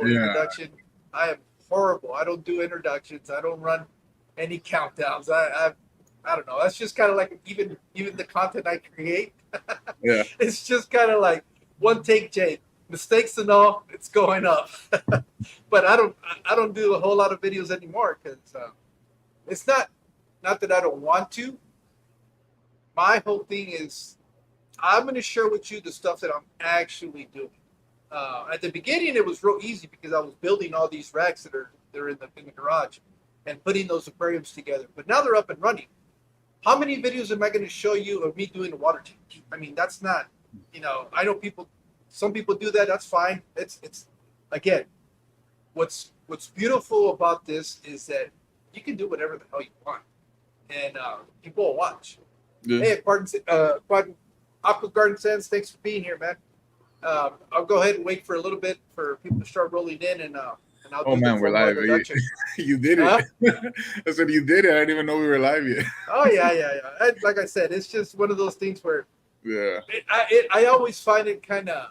Yeah. introduction. I am horrible. I don't do introductions. I don't run any countdowns. I don't know. That's just kind of like even the content I create. Yeah. It's just kind of like one take, Jay. Mistakes and all, it's going up. But I don't do a whole lot of videos anymore because it's not that I don't want to. My whole thing is I'm going to share with you the stuff that I'm actually doing. At the beginning, it was real easy because I was building all these racks they're in the garage and putting those aquariums together. But now they're up and running. How many videos am I going to show you of me doing a water tank? I mean, that's not, I know some people do that. That's fine. It's again, what's beautiful about this is that you can do whatever the hell you want, and people will watch. Yeah. Hey, pardon, Aqua Garden Sands. Thanks for being here, man. I'll go ahead and wait for a little bit for people to start rolling in, and I'll Oh do the man, we're formal live. introduction. You did Huh? it. I said you did it. I didn't even know we were live yet. Oh yeah. Like I said, it's just one of those things where Yeah. I always find it kind of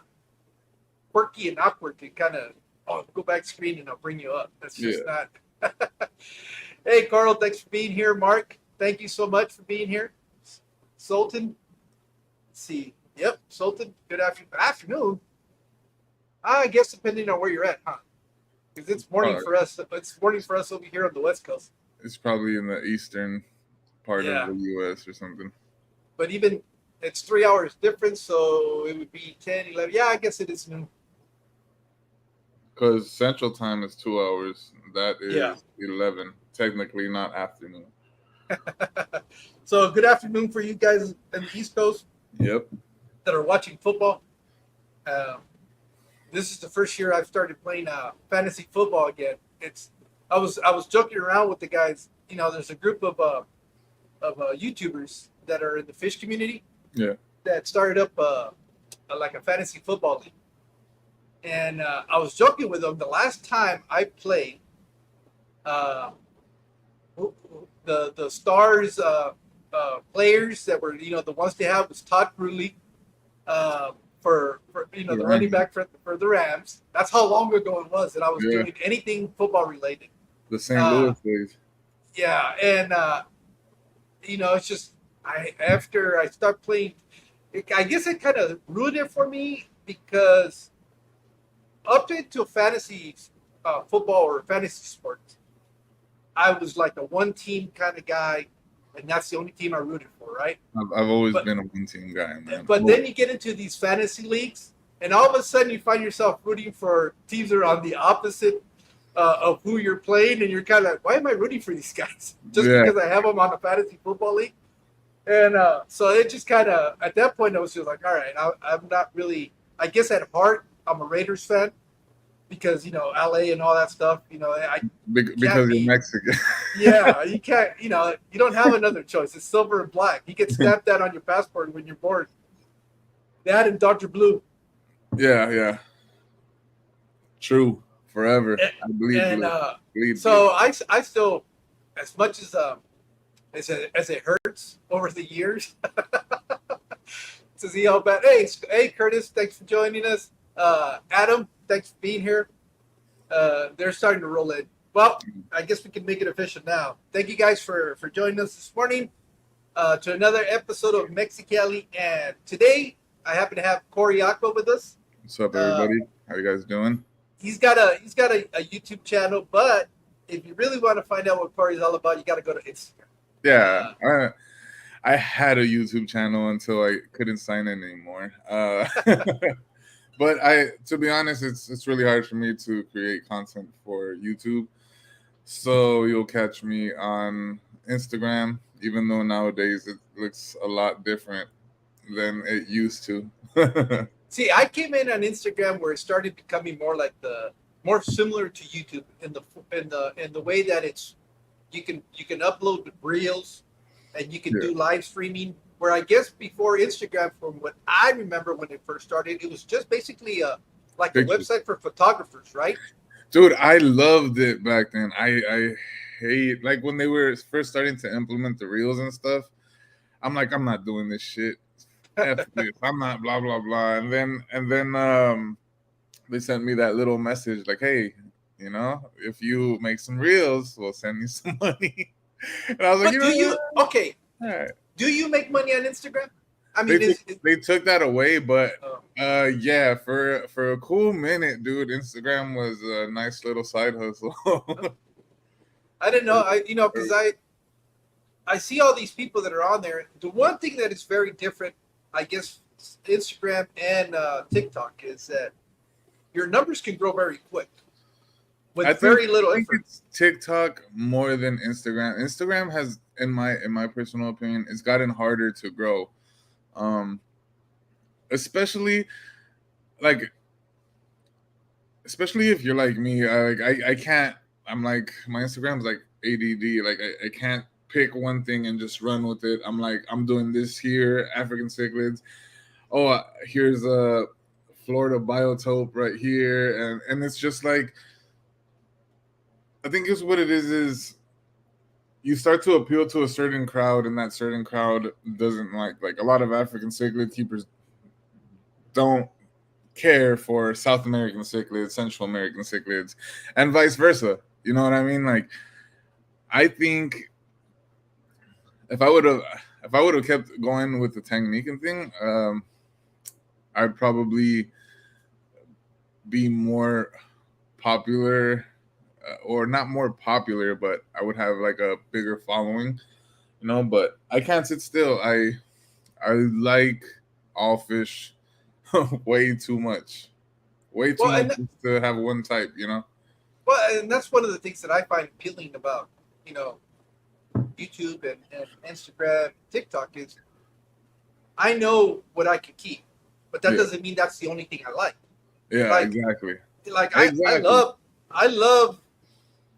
quirky and awkward to kind of go back screen and I'll bring you up. That's just Yeah. not. Hey, Carl, thanks for being here. Mark, thank you so much for being here. Sultan, let's see. Yep, Sultan. Good afternoon. I guess depending on where you're at, huh? Because it's morning for us. It's morning for us over here on the West Coast. It's probably in the eastern part of Yeah, the U.S. or something. but even it's 3 hours difference, so it would be 10, 11. Yeah, I guess it is noon. Because Central Time is 2 hours. That Yeah. is 11. Technically not afternoon. So good afternoon for you guys in the East Coast Yep. that are watching football. Um, this is the first year I've started playing fantasy football again. I was joking around with the guys. There's a group of YouTubers that are in the fish community Yeah. that started up like a fantasy football league, and I was joking with them. The last time I played, uh, the stars players that were the ones they have was Todd Gurley, for The the running Rams. back for the Rams. That's how long ago it was that I was Yeah. doing anything football related. The St. Uh, Louis days. yeah, and it's just after I stopped playing, I guess it kind of ruined it for me because up into fantasy football or fantasy sports, I was like a one team kind of guy, and that's the only team I rooted for, right? I've always But been a one team guy, man. but then you get into these fantasy leagues, and all of a sudden you find yourself rooting for teams that are on the opposite of who you're playing, and you're kind of like, why am I rooting for these guys? Just Yeah. because I have them on a fantasy football league? And so it just kind of, at that point, I was just like, all right, I'm not really, I guess at heart, I'm a Raiders fan because, LA and all that stuff, I can't Because you're be, Mexican. yeah, you can't, you don't have another choice. It's silver and black. You get stamped that on your passport when you're born. That and Dr. Blue. Yeah. True. Forever. And, I bleed and blue. Bleed blue. so I still, as much as it hurts over the years, to see how bad. Hey, Curtis, thanks for joining us. Adam, thanks for being here. They're starting to roll in. Well, I guess we can make it official now. Thank you guys for joining us this morning to another episode of Mexicali. And today I happen to have Koryaqua with us. What's up, Uh, everybody? How you guys doing? he's got a YouTube channel, but if you really want to find out what Kory's all about, you got to go to Instagram. Yeah. I had a YouTube channel until I couldn't sign in anymore. But to be honest, it's really hard for me to create content for YouTube. So you'll catch me on Instagram, even though nowadays it looks a lot different than it used to. See, I came in on Instagram where it started becoming more similar to YouTube in the way that it's you can upload reels and you can Yeah. do live streaming. Where I guess before Instagram, from what I remember when it first started, it was just basically like a Pictures. website for photographers, right? Dude, I loved it back then. I hate like when they were first starting to implement the reels and stuff. I'm like, I'm not doing this shit. F this. I'm not blah blah blah. And then they sent me that little message like, hey, you know, if you make some reels, we'll send you some money. And I was like, But you do know, you okay? all right. Do you make money on Instagram? I They mean, took they took that away, but uh, yeah, for a cool minute, dude, Instagram was a nice little side hustle. I didn't know. Because I see all these people that are on there. The one thing that is very different, I guess, Instagram and TikTok is that your numbers can grow very quick I with think very little I think effort. it's TikTok more than Instagram. Instagram has, in my personal opinion, it's gotten harder to grow. Um, especially like especially if you're like me. I can't. I'm like my Instagram's like ADD. Like I can't pick one thing and just run with it. I'm like I'm doing this here, African cichlids. Oh, here's a Florida biotope right here, and it's just like I think it's what it is you start to appeal to a certain crowd, and that certain crowd doesn't like a lot of African cichlid keepers don't care for South American cichlids, Central American cichlids, and vice versa. You know what I mean? Like I think if I would have if I would have kept going with the Tanganyikan thing, I'd probably be more popular, or not more popular, but I would have like a bigger following. You know, but I can't sit still. I like all fish way too much. Way too Well, much and just to have one type, you know? and that's one of the things that I find appealing about you know YouTube and Instagram, TikTok is I know what I can keep, but that Yeah. doesn't mean that's the only thing I like. Yeah, Like exactly. I Exactly. love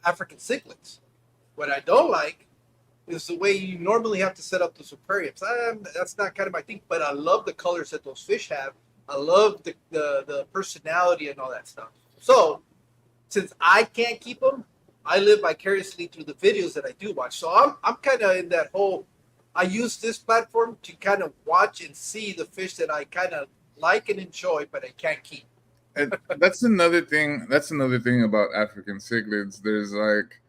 African cichlids. What I don't like is the way you normally have to set up those aquariums. That's not kind of my thing, but I love the colors that those fish have. I love the personality and all that stuff. So since I can't keep them, I live vicariously through the videos that I do watch. So I'm kind of in that whole. I use this platform to kind of watch and see the fish that I kind of like and enjoy, but I can't keep. And that's another thing. That's another thing about African cichlids. There's like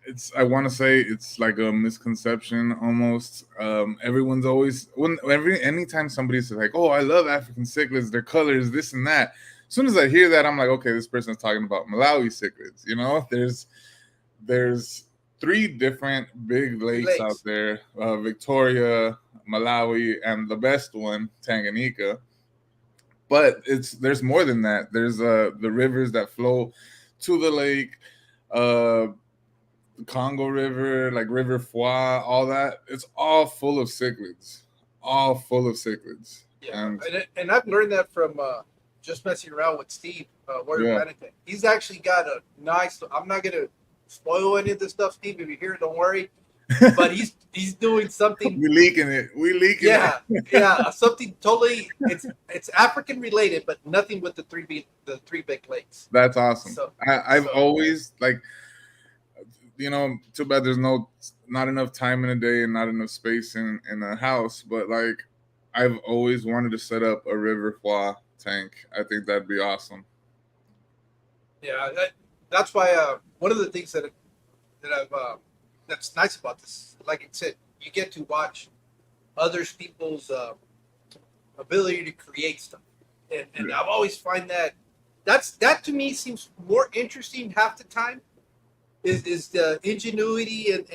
it's I want to say it's like a misconception almost. Everyone's always anytime somebody says like, "Oh, I love African cichlids, their colors, this and that." As soon as I hear that, I'm like, "Okay, this person's talking about Malawi cichlids." You know, there's three different big Big lakes out lakes. there: Victoria, Malawi, and the best one, Tanganyika. But there's more than that. There's the rivers that flow to the lake. Uh, Congo River, like River Foix, all that. It's all full of cichlids, all full of cichlids, Yeah, and and I've learned that from just messing around with Steve Warrior yeah, Planet. He's actually got a nice. I'm not gonna spoil any of this stuff, Steve. If you hear it, don't worry. But he's doing something. we leaking it. We leaking it. Yeah, yeah, something totally. It's African related, but nothing with the three big lakes. That's awesome. So I've so always like, too bad there's not enough time in a day and not enough space in a house, but like I've always wanted to set up a River Foix tank. I think that'd be awesome. yeah, that's why one of the things that I've that's nice about this, like I said, you get to watch others people's ability to create stuff, and Yeah. I've always find that to me seems more interesting half the time is the ingenuity and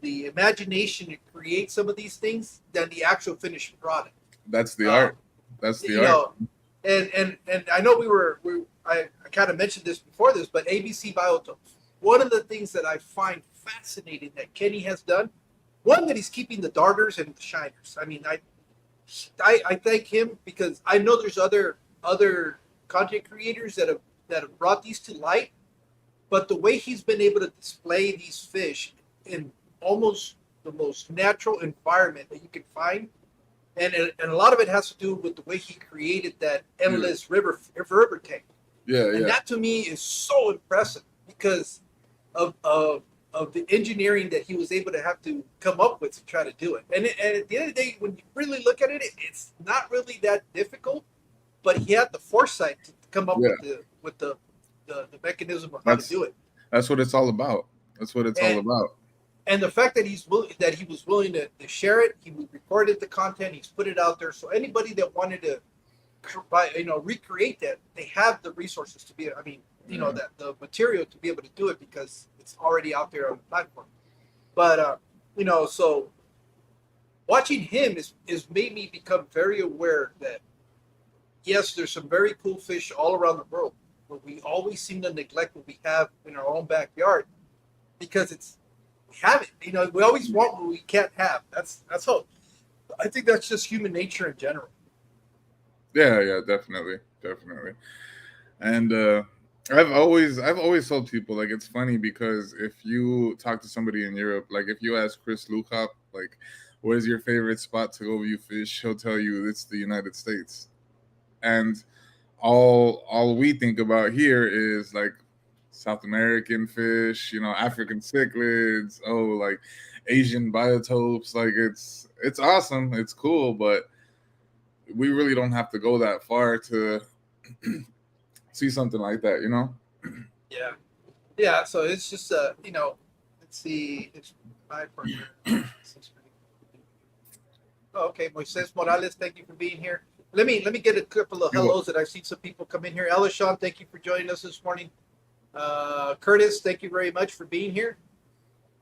the imagination to create some of these things than the actual finished product. That's the Um, art. That's you the art. know, and I know I kind of mentioned this before this, but ABC biotopes. One of the things that I find fascinating that Kenny has done, one that he's keeping the darters and the shiners. I mean, I thank him because I know there's other content creators that have brought these to light, but the way he's been able to display these fish in almost the most natural environment that you can find, and a lot of it has to do with the way he created that Yeah, endless river tank, yeah, and yeah. that to me is so impressive because of the engineering that he was able to have to come up with to try to do it. And at the end of the day, when you really look at it, it's not really that difficult. But he had the foresight to come up Yeah. with the mechanism of how That's to do it. that's what it's all about. That's what it's all And about. and the fact that he was willing to share it, he recorded the content, he's put it out there, so anybody that wanted to, recreate that, they have the resources to be. I mean, that the material to be able to do it because it's already out there on the platform. But so watching him is made me become very aware that yes, there's some very cool fish all around the world, but we always seem to neglect what we have in our own backyard because we have it. We always want what we can't have. That's how. I think that's just human nature in general. Yeah, definitely. And I've always told people, like, it's funny because if you talk to somebody in Europe, like if you ask Chris Lukop, like, where's your favorite spot to go view fish, he'll tell you it's the United States. And all we think about here is like South American fish, African cichlids, like Asian biotopes. Like it's awesome, it's cool, but we really don't have to go that far to see something like that. Yeah. So it's just let's see, it's my partner. Oh, okay, Moises Morales, thank you for being here. Let me get a couple of hellos that I've seen some people come in here. Elishon, thank you for joining us this morning. Curtis, thank you very much for being here.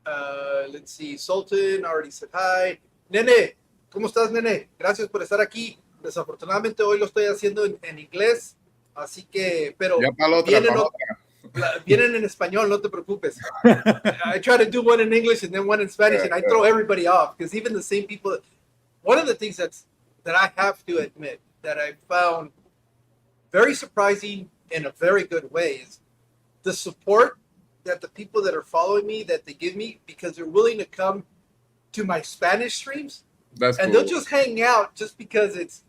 Let's see, Sultan already said hi. Nene, ¿cómo estás, Nene? Gracias por estar aquí. Desafortunadamente hoy lo estoy haciendo en inglés, así que, pero ya para otra, vienen en español, no te preocupes. I try to do one in English and then one in Spanish, and I throw everybody off because even the same people. One of the things that I have to admit that I found very surprising in a very good way is the support that the people that are following me, that they give me, because they're willing to come to my Spanish streams. That's and cool. They'll just hang out just because it's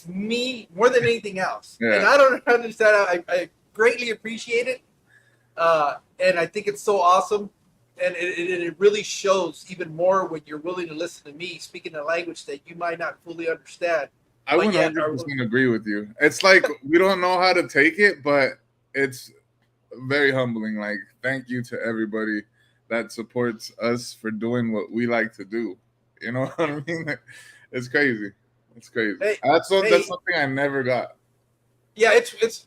me more than anything else. Yeah. And I don't understand. I greatly appreciate it. And I think it's so awesome. And it really shows even more when you're willing to listen to me speaking a language that you might not fully understand. I 100% agree with you. It's like we don't know how to take it, but it's very humbling. Like, thank you to everybody that supports us for doing what we like to do. You know what I mean? It's crazy. It's crazy. That's something I never got. Yeah, it feels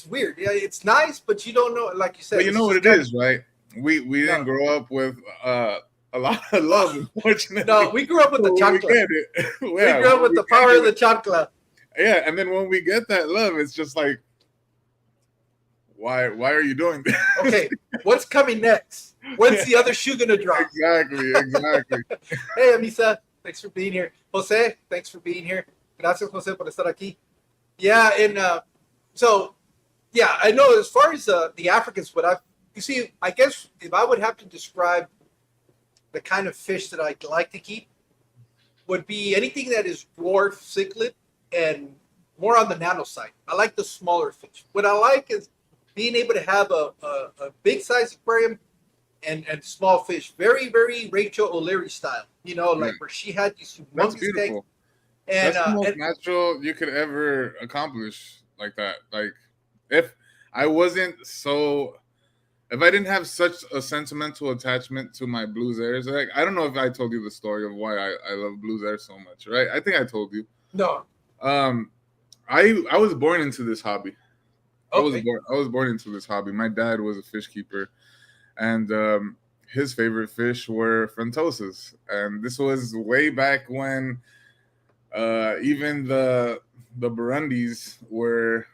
weird. Yeah, it's nice, but you don't know, like you said. But you know what it is, right? We didn't grow up with a lot of love, unfortunately. No, we grew up with the chancla. We get it. We grew up with the power of the chancla. Yeah, and then when we get that love, it's just like, why are you doing this? Okay, what's coming next? When's the other shoe gonna drop? Exactly. Hey, Amisa, thanks for being here. Jose, thanks for being here. Gracias, Jose, por estar aquí. Yeah, and I know as far as the Africans, I guess if I would have to describe the kind of fish that I like to keep, would be anything that is dwarf cichlid and more on the nano side. I like the smaller fish. What I like is being able to have a big size aquarium and small fish. Very, very Rachel O'Leary style. Like where she had these humongous tanks. And that's the most natural you could ever accomplish like that. Like if I didn't have such a sentimental attachment to my Blue Airs, like I don't know if I told you the story of why I love Blue Airs so much, right? I think I told you. No. I was born into this hobby. Okay. I was born into this hobby. My dad was a fish keeper, and his favorite fish were frontosas. And this was way back when even the Burundis were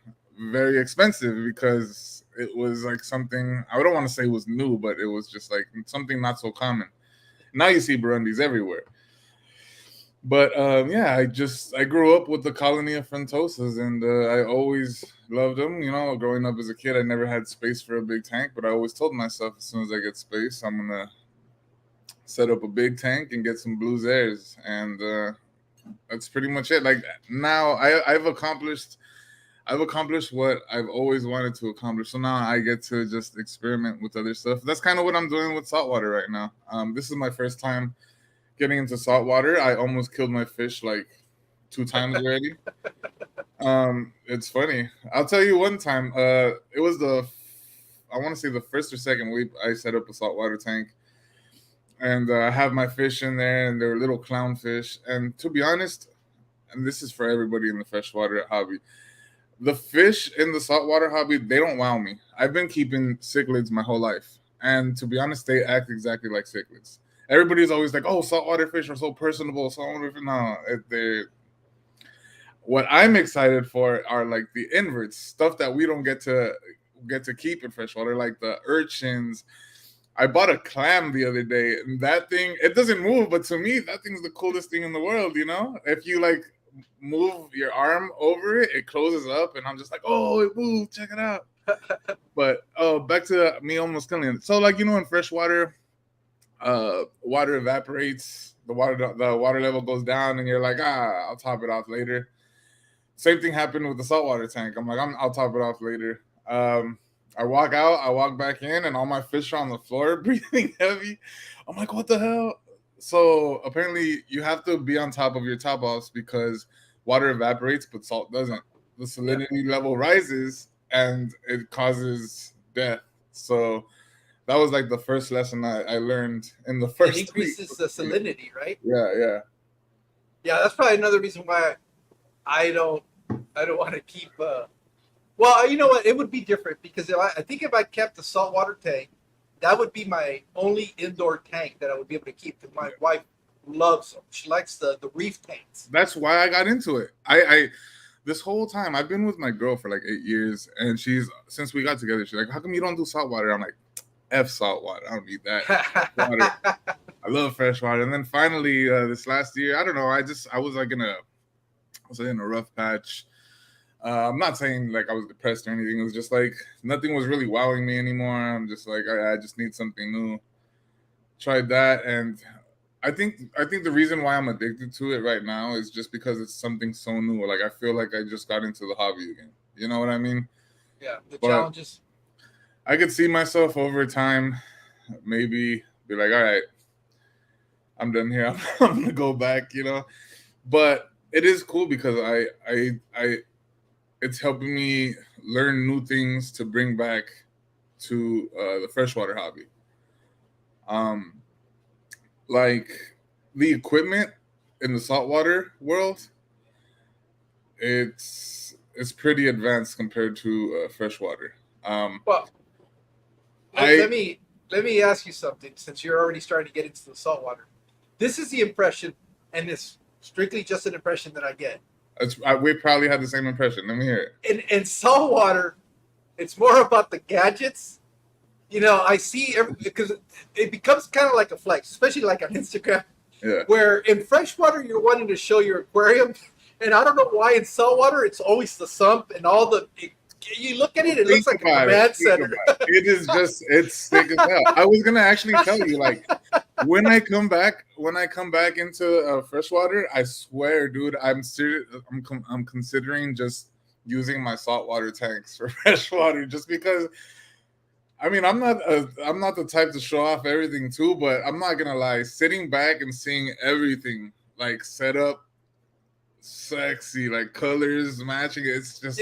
very expensive because it was like something, I don't want to say it was new, but it was just like something not so common. Now you see Burundis everywhere. But I grew up with the colony of frontosas, and I always loved them. Growing up as a kid, I never had space for a big tank, but I always told myself as soon as I get space, I'm gonna set up a big tank and get some Blue Airs, and that's pretty much it. Like now, I've accomplished what I've always wanted to accomplish. So now I get to just experiment with other stuff. That's kind of what I'm doing with saltwater right now. This is my first time getting into saltwater. I almost killed my fish like two times already. It's funny. I'll tell you one time. It was I want to say the first or second week I set up a saltwater tank, and I have my fish in there, and they're little clownfish. And to be honest, and this is for everybody in the freshwater hobby, the fish in the saltwater hobby, they don't wow me. I've been keeping cichlids my whole life, and to be honest, they act exactly like cichlids. Everybody's always like, "Oh, saltwater fish are so personable." Saltwater fish, no, they're what I'm excited for are like the inverts, stuff that we don't get to keep in freshwater, like the urchins. I bought a clam the other day, and that thing, it doesn't move, but to me, that thing's the coolest thing in the world. If you like move your arm over it, it closes up, and I'm just like, oh, it moved, check it out. But back to me almost killing it. So like in freshwater, water evaporates, the water level goes down, and you're like, I'll top it off later. Same thing happened with the saltwater tank. I'm like, I'll top it off later. I walk out, I walk back in, and all my fish are on the floor breathing heavy. I'm like, what the hell? So apparently you have to be on top of your top offs because water evaporates, but salt doesn't. The salinity level rises and it causes death. So that was like the first lesson I learned in the first It increases week. the salinity, right? Yeah. Yeah, that's probably another reason why I don't want to keep. Well, you know what? It would be different because I think if I kept a saltwater tank, that would be my only indoor tank that I would be able to keep. Because my wife loves them. She likes the reef tanks. That's why I got into it. I this whole time I've been with my girl for like 8 years, and since we got together, she's like, "How come you don't do saltwater?" I'm like, "F saltwater. I don't need that. Water. I love fresh water." And then finally, this last year, I don't know. I was like in a rough patch. I'm not saying like I was depressed or anything. It was just like nothing was really wowing me anymore. I'm just like I just need something new. Tried that, and I think the reason why I'm addicted to it right now is just because it's something so new. Like I feel like I just got into the hobby again. You know what I mean? Yeah, the But challenges. I could see myself over time, maybe be like, all right, I'm done here. I'm gonna go back. But it is cool because I it's helping me learn new things to bring back to the freshwater hobby. Um, like the equipment in the saltwater world, it's pretty advanced compared to freshwater. Well, let me ask you something. Since you're already starting to get into the saltwater, this is the impression, and it's strictly just an impression that I get. We probably had the same impression. Let me hear it. In saltwater, it's more about the gadgets. I see because it becomes kind of like a flex, especially like on Instagram. Yeah. Where in freshwater you're wanting to show your aquarium, and I don't know why in saltwater it's always the sump and all the. You look at it, it looks like a command center. It is just it's thick as hell. I was gonna actually tell you, like, when I come back into freshwater, I swear, dude, I'm serious. I'm considering just using my saltwater tanks for freshwater, just because. I mean, I'm not the type to show off everything too, but I'm not gonna lie. Sitting back and seeing everything like set up, sexy, like colors matching, it's just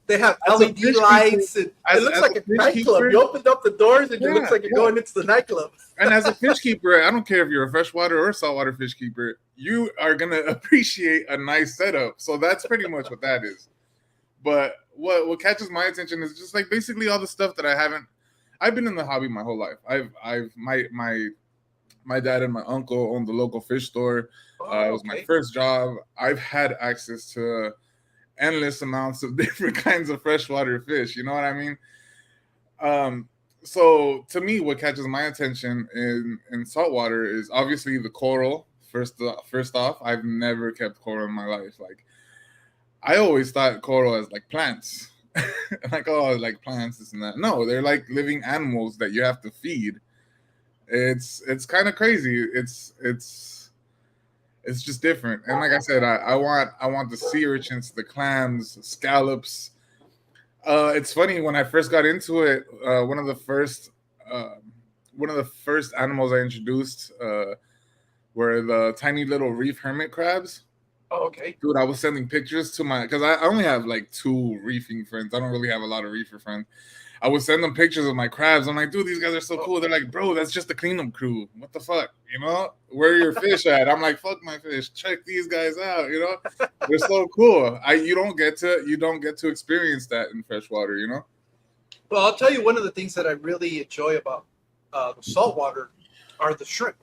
they have LED lights, and it looks like a nightclub. You opened up the doors, and it looks like you're going into the nightclub. And as a fish keeper, I don't care if you're a freshwater or saltwater fish keeper, you are gonna appreciate a nice setup. So that's pretty much what that is. But what catches my attention is just like basically all the stuff that I've been in the hobby my whole life. My dad and my uncle owned the local fish store. It was my first job. I've had access to endless amounts of different kinds of freshwater fish. You know what I mean? So to me, what catches my attention in saltwater is obviously the coral. First off, I've never kept coral in my life. Like I always thought coral as like plants. Like, oh, like plants, this and that. No, they're like living animals that you have to feed. It's kind of crazy. It's just different. And like I said, I want the sea urchins, the clams, scallops. It's funny, when I first got into it, one of the first animals I introduced were the tiny little reef hermit crabs. Oh, okay. Dude, I was sending pictures to because I only have like 2 reefing friends. I don't really have a lot of reefer friends. I would send them pictures of my crabs. I'm like, dude, these guys are so cool. They're like, bro, that's just the cleanup crew. What the fuck? You know, where are your fish at? I'm like, fuck my fish. Check these guys out. You know, they're so cool. You don't get to experience that in freshwater. You know. Well, I'll tell you one of the things that I really enjoy about the saltwater are the shrimp,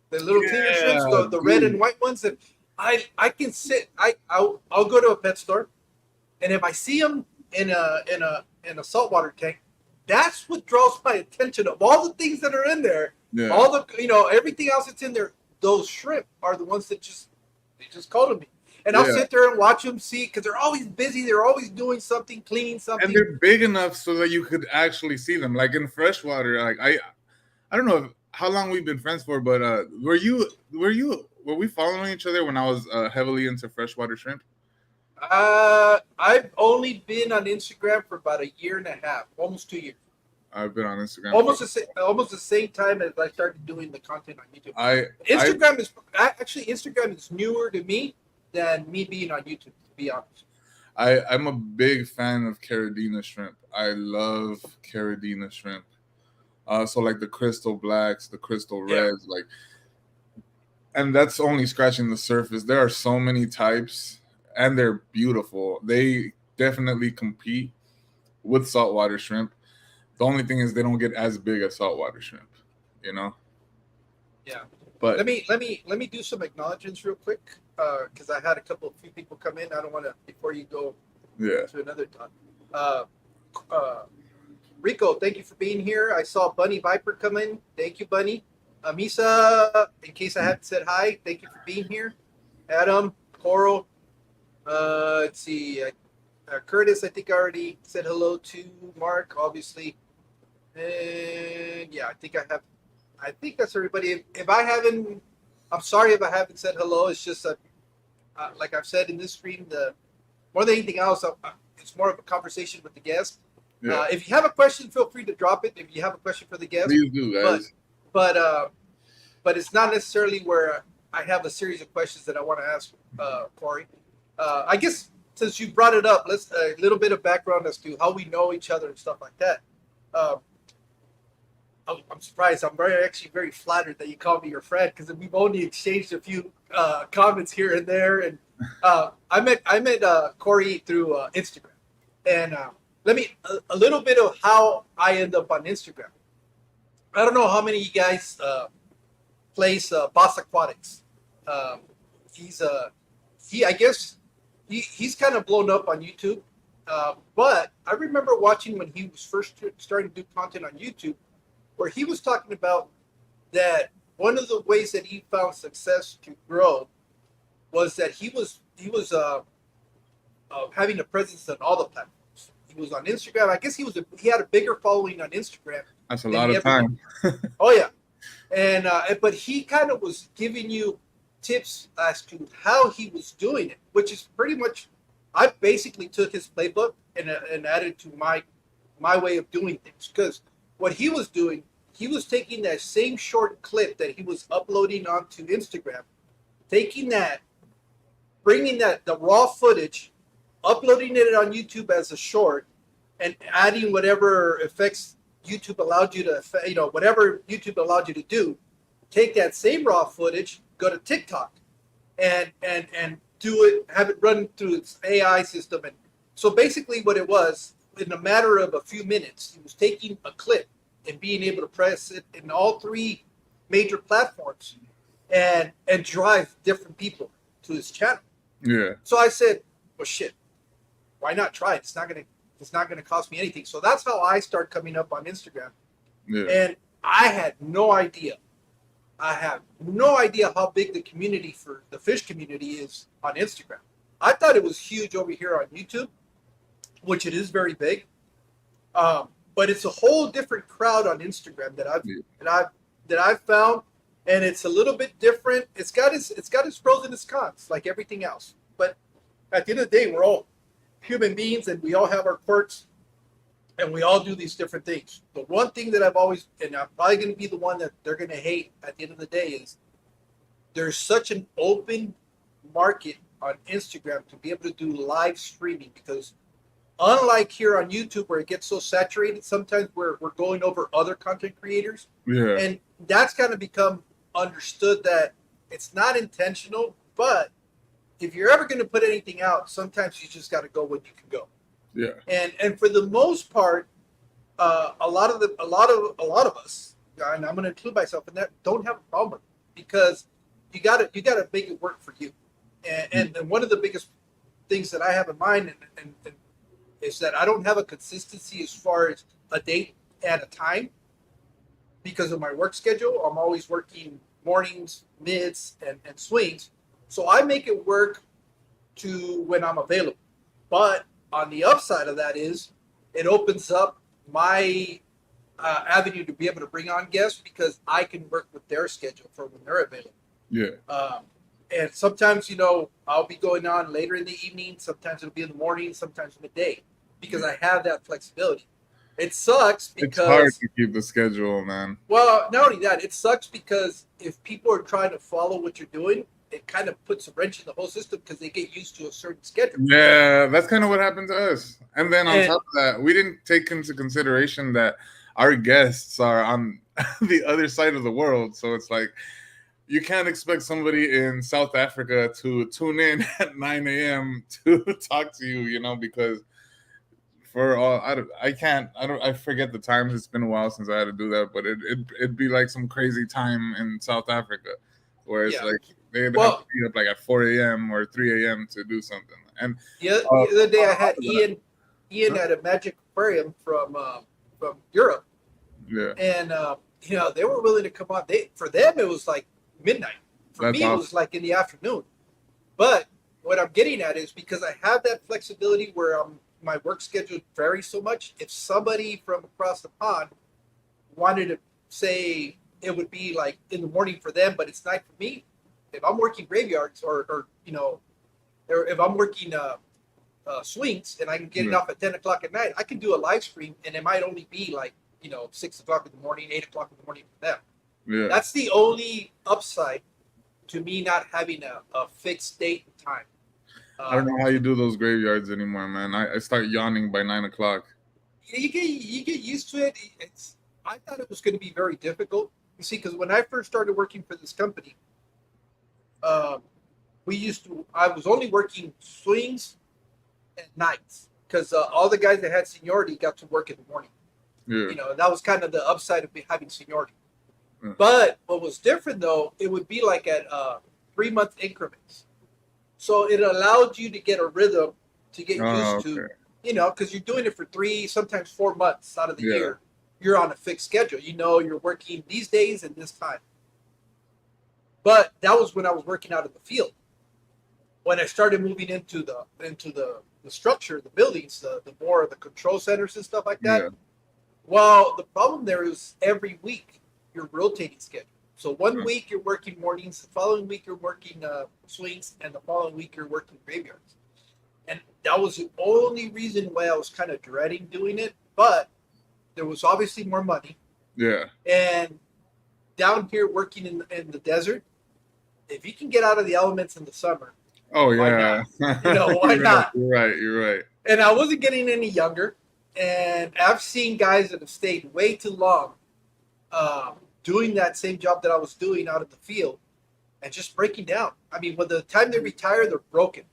the little cleaner shrimps, the red and white ones. That I can sit. I'll go to a pet store, and if I see them in a saltwater tank, that's what draws my attention. Of all the things that are in there, all the everything else that's in there, those shrimp are the ones that just call to me. And I'll sit there and watch them see, because they're always busy. They're always doing something, cleaning something. And they're big enough so that you could actually see them. Like in freshwater, like I don't know how long we've been friends for, but were we following each other when I was heavily into freshwater shrimp? I've only been on Instagram for about 1.5 years, almost 2 years. I've been on Instagram almost the same time as I started doing the content on YouTube. Instagram is newer to me than me being on YouTube, to be honest. I'm a big fan of Caridina shrimp. I love Caridina shrimp. So like the crystal blacks, the crystal reds, like, and that's only scratching the surface. There are so many types, and they're beautiful. They definitely compete with saltwater shrimp. The only thing is they don't get as big as saltwater shrimp, you know. Yeah. But let me do some acknowledgements real quick, because I had few people come in. I don't want to, before you go to another time. Rico, thank you for being here. I saw Bunny Viper come in. Thank you, Bunny. Misa, in case I haven't said hi, thank you for being here. Adam, Coral, let's see, Curtis, I think I already said hello to. Mark, obviously. And yeah, I think that's everybody. If I haven't, I'm sorry if I haven't said hello. It's just that, like I've said in this stream, more than anything else, it's more of a conversation with the guest. Yeah. If you have a question, feel free to drop it. If you have a question for the guest, please do, guys. But it's not necessarily where I have a series of questions that I want to ask Kory. I guess since you brought it up, let's a little bit of background as to how we know each other and stuff like that. I'm surprised. I'm actually very flattered that you called me your friend, because we've only exchanged a few comments here and there. And I met Kory through Instagram. And let me a little bit of how I end up on Instagram. I don't know how many of you guys plays Boss Aquatics. I guess he's kind of blown up on YouTube. But I remember watching when he was first starting to do content on YouTube, where he was talking about that one of the ways that he found success to grow was that he was having a presence on all the platforms. He was on Instagram. I guess he had a bigger following on Instagram. That's a lot of time. Oh yeah, and but he kind of was giving you tips as to how he was doing it, which is pretty much, I basically took his playbook and added to my way of doing things. Because what he was doing, he was taking that same short clip that he was uploading onto Instagram, taking that, bringing the raw footage, uploading it on YouTube as a short, and adding whatever effects YouTube allowed you to, whatever YouTube allowed you to do. Take that same raw footage, go to TikTok, and do it, have it run through its AI system. And so basically what it was, in a matter of a few minutes, he was taking a clip and being able to press it in all 3 major platforms and drive different people to his channel. Yeah. So I said, well, shit, why not try it? It's not gonna cost me anything. So that's how I started coming up on Instagram. Yeah. And I had no idea. I have no idea how big the community for the fish community is on Instagram. I thought it was huge over here on YouTube, which it is very big. But it's a whole different crowd on Instagram that I've found, and it's a little bit different. It's got its pros and its cons, like everything else. But at the end of the day, we're all human beings, and we all have our quirks, and we all do these different things. The one thing that I've always, and I'm probably going to be the one that they're going to hate at the end of the day, is there's such an open market on Instagram to be able to do live streaming, because unlike here on YouTube where it gets so saturated, sometimes we're going over other content creators. Yeah. And that's kind of become understood that it's not intentional, but if you're ever going to put anything out, sometimes you just got to go when you can go. Yeah. And for the most part, a lot of us, and I'm going to include myself in that, don't have a problem with it, because you got to make it work for you. And one of the biggest things that I have in mind and is that I don't have a consistency as far as a date at a time because of my work schedule. I'm always working mornings, mids, and swings. So I make it work to when I'm available. But on the upside of that is it opens up my avenue to be able to bring on guests, because I can work with their schedule for when they're available. Yeah. And sometimes, I'll be going on later in the evening. Sometimes it'll be in the morning, sometimes midday, because I have that flexibility. It sucks because it's hard to keep the schedule, man. Well, not only that, it sucks because if people are trying to follow what you're doing, it kind of puts a wrench in the whole system because they get used to a certain schedule. Yeah, that's kind of what happened to us. And then on top of that, we didn't take into consideration that our guests are on the other side of the world. So it's like, you can't expect somebody in South Africa to tune in at 9 a.m. to talk to you, because for all I forget the times. It's been a while since I had to do that, but it'd be like some crazy time in South Africa where it's like they'd have to be up like at 4 a.m. or 3 a.m. to do something. And the other day I had Ian at a Magic Aquarium from Europe. Yeah. And they were willing to come on. For them it was like midnight. For me, it was like in the afternoon. But what I'm getting at is because I have that flexibility where my work schedule varies so much. If somebody from across the pond wanted to say it would be like in the morning for them, but it's night for me, if I'm working graveyards or if I'm working swings and I'm getting off at 10 o'clock at night, I can do a live stream and it might only be like 6 o'clock in the morning, 8 o'clock in the morning for them. Yeah. That's the only upside to me not having a fixed date and time. I don't know how you do those graveyards anymore, man. I start yawning by 9 o'clock. You get used to it. I thought it was going to be very difficult. You see, because when I first started working for this company, I was only working swings at nights because all the guys that had seniority got to work in the morning. Yeah. That was kind of the upside of having seniority. Yeah. But what was different though, it would be like at 3-month increments. So it allowed you to get a rhythm to get used to, because you're doing it for 3, sometimes 4 months out of the year. You're on a fixed schedule. You're working these days and this time. But that was when I was working out in the field. When I started moving into the structure, the buildings, the more of the control centers and stuff like that. Yeah. Well, the problem there is every week you're rotating schedule. So one week you're working mornings, the following week you're working swings, and the following week you're working graveyards. And that was the only reason why I was kind of dreading doing it. But there was obviously more money. Yeah. And down here working in the desert, if you can get out of the elements in the summer. Oh, yeah. Why not? You're right. And I wasn't getting any younger. And I've seen guys that have stayed way too long doing that same job that I was doing out in the field and just breaking down. I mean, by the time they retire, they're broken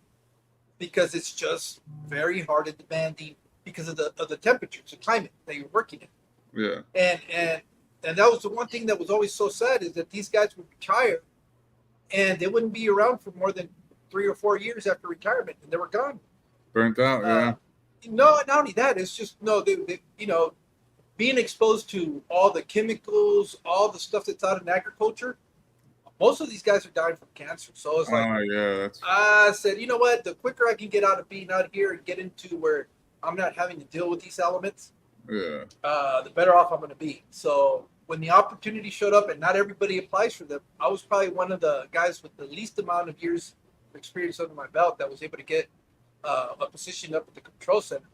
because it's just very hard and demanding because of the temperatures, the climate that you're working in. Yeah. And that was the one thing that was always so sad is that these guys would retire and they wouldn't be around for more than 3 or 4 years after retirement and they were gone. Burnt out, yeah. No, not only that, it's just they being exposed to all the chemicals, all the stuff that's out in agriculture. Most of these guys are dying from cancer. So it's like, I said, you know what? The quicker I can get out of being out here and get into where I'm not having to deal with these elements, the better off I'm going to be. So when the opportunity showed up, and not everybody applies for them, I was probably one of the guys with the least amount of years of experience under my belt that was able to get a position up at the control center,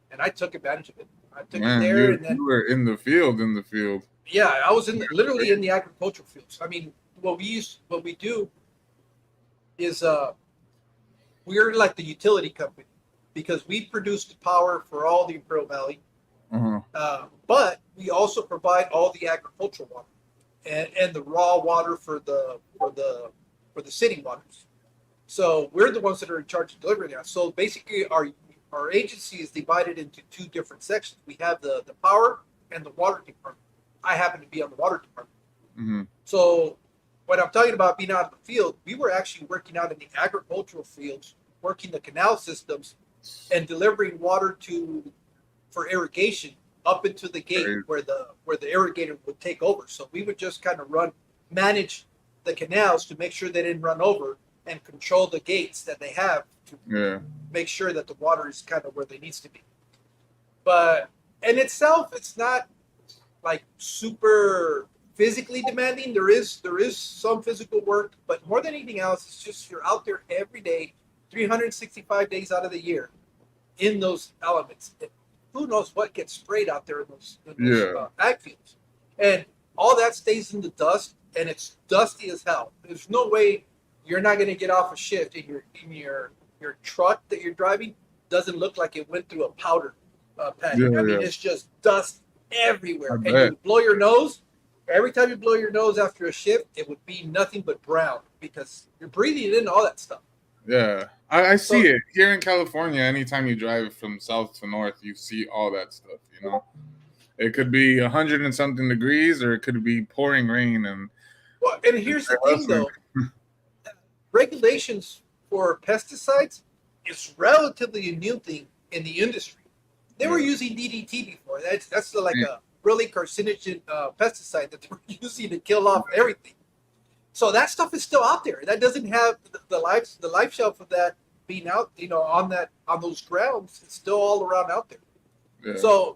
and I took advantage of it. I took it there, and then you were in the field. Yeah, I was literally in the agricultural fields. I mean, what we do is we're like the utility company because we produce the power for all the Imperial Valley, but we also provide all the agricultural water and the raw water for the city waters. So we're the ones that are in charge of delivering that. So basically, our agency is divided into two different sections. We have the power and the water department. I happen to be on the water department. Mm-hmm. So when I'm talking about being out in the field, we were actually working out in the agricultural fields, working the canal systems, and delivering water for irrigation up into the gate where the irrigator would take over. So we would just kind of manage the canals to make sure they didn't run over and control the gates that they have to make sure that the water is kind of where they needs to be. But in itself, it's not like super physically demanding. There is some physical work, but more than anything else, it's just you're out there every day, 365 days out of the year, in those elements. And who knows what gets sprayed out there in those ag fields, and all that stays in the dust, and it's dusty as hell. There's no way you're not going to get off a shift in your truck that you're driving doesn't look like it went through a powder pad. It's just dust everywhere. And you blow your nose. Every time you blow your nose after a shift, it would be nothing but brown because you're breathing in all that stuff. Yeah, I see it here in California. Anytime you drive from south to north, you see all that stuff. You know, it could be 100 and something degrees, or it could be pouring rain. And here's the thing, though: regulations for pesticides is relatively a new thing in the industry. They were using DDT before. That's like a really carcinogen pesticide that they were using to kill off everything. So that stuff is still out there. That doesn't have the life shelf of that being out, on those grounds. It's still all around out there. Yeah. So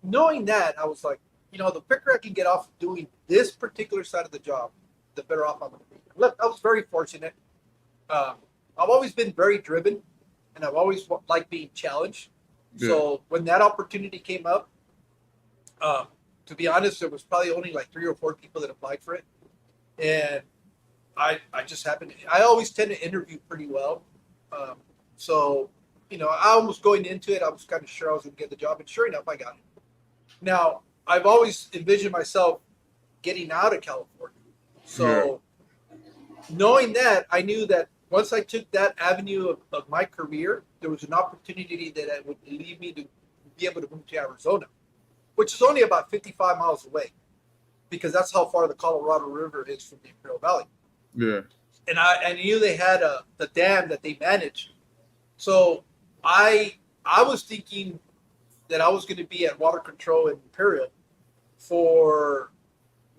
knowing that, I was like, the quicker I can get off doing this particular side of the job, the better off I'm going to be. Look, I was very fortunate. I've always been very driven, and I've always liked being challenged. Yeah. So when that opportunity came up, to be honest, there was probably only like 3 or 4 people that applied for it. And I just happened to, I always tend to interview pretty well. So, I was going into it, I was kind of sure I was going to get the job, and sure enough, I got it. Now, I've always envisioned myself getting out of California. So, knowing that, I knew that once I took that avenue of my career, there was an opportunity that would lead me to be able to move to Arizona, which is only about 55 miles away, because that's how far the Colorado River is from the Imperial Valley. Yeah. And I knew they had the dam that they managed. So I was thinking that I was going to be at water control in Imperial for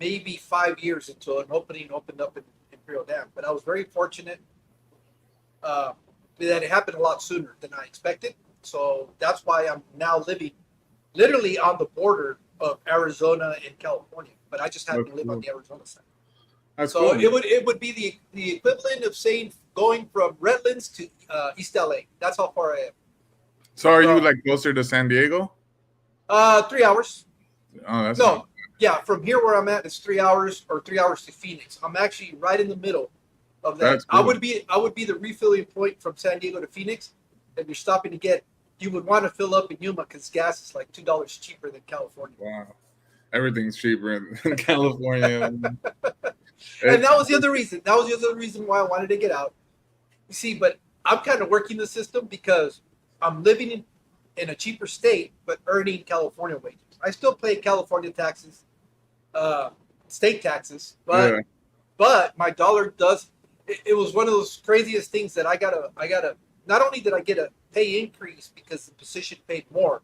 maybe 5 years until an opening opened up in Imperial Dam. But I was very fortunate that it happened a lot sooner than I expected. So that's why I'm now living literally on the border of Arizona and California. But I just happen to live on the Arizona side. That's so cool. it would be the equivalent of saying going from Redlands to East LA. That's how far I am. So are you like closer to San Diego? 3 hours. Oh, that's no. Yeah, from here where I'm at, it's 3 hours, or 3 hours to Phoenix. I'm actually right in the middle of that. Cool. I would be the refilling point from San Diego to Phoenix. If you're stopping to get, you would want to fill up in Yuma because gas is like $2 cheaper than California. Wow, everything's cheaper in California. And that was the other reason. That was the other reason why I wanted to get out. You see, but I'm kind of working the system because I'm living in a cheaper state, but earning California wages. I still pay California taxes, state taxes, but my dollar does. It was one of those craziest things that I gotta. Not only did I get a pay increase because the position paid more,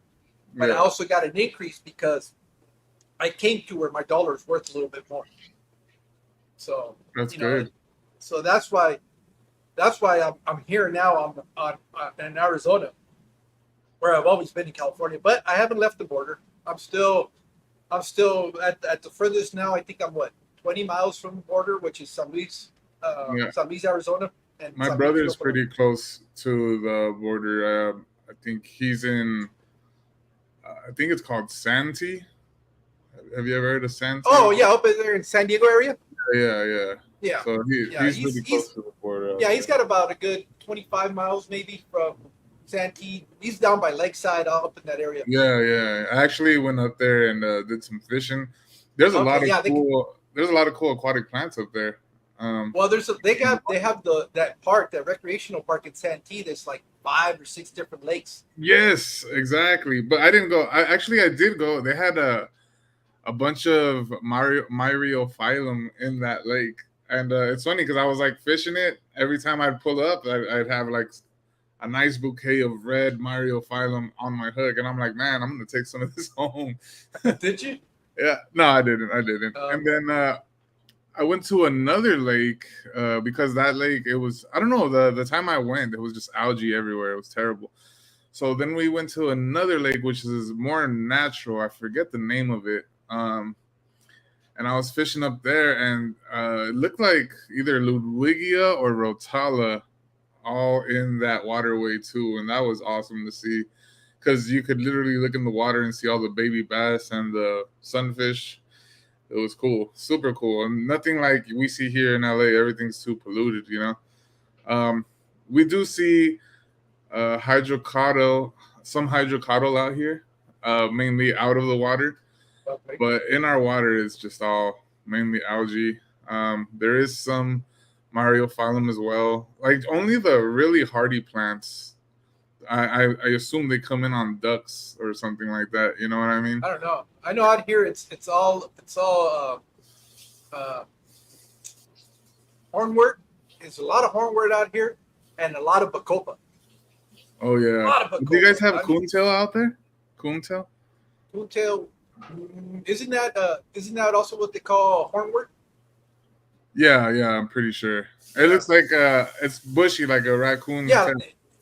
but I also got an increase because I came to where my dollar is worth a little bit more. So that's good. So that's why I'm here now in Arizona, where I've always been in California, but I haven't left the border. I'm still at the furthest now. I think I'm 20 miles from the border, which is San Luis, Arizona. And my brother is pretty close to the border. I think he's in. I think it's called Santee. Have you ever heard of Santee? Oh yeah, up there in San Diego area. Yeah. Yeah. So he's really close to the border. Yeah, he's got about a good 25 miles maybe from Santee. He's down by Lakeside, all up in that area. Yeah. I actually went up there and did some fishing. There's a lot of cool. There's a lot of cool aquatic plants up there. Well, they have that recreational park in Santee. There's like 5 or 6 different lakes. Yes, exactly. But I didn't go. I did go. They had a bunch of myriophyllum in that lake, and it's funny because I was like fishing it. Every time I'd pull up, I'd have like a nice bouquet of red myriophyllum on my hook, and I'm like, man, I'm gonna take some of this home. Did you? Yeah, no, I didn't. And then I went to another lake because that lake, it was, I don't know, the time I went, it was just algae everywhere. It was terrible. So then we went to another lake, which is more natural. I forget the name of it. And I was fishing up there, and it looked like either Ludwigia or Rotala all in that waterway too. And that was awesome to see because you could literally look in the water and see all the baby bass and the sunfish. It was cool, super cool, and nothing like we see here in LA. Everything's too polluted, you know. We do see some hydrocotyle out here, mainly out of the water, Okay. but in our water it's just all mainly algae. There is some myriophyllum as well, like only the really hardy plants. I assume they come in on ducks or something like that. You know what I mean? I don't know. I know out here it's all hornwort. There's a lot of hornwort out here, and a lot of bacopa. Oh yeah. A lot of bacopa. Do you guys have coontail out there? Coontail? Coontail. Isn't that also what they call hornwort? Yeah, I'm pretty sure. It looks like it's bushy like a raccoon. Yeah.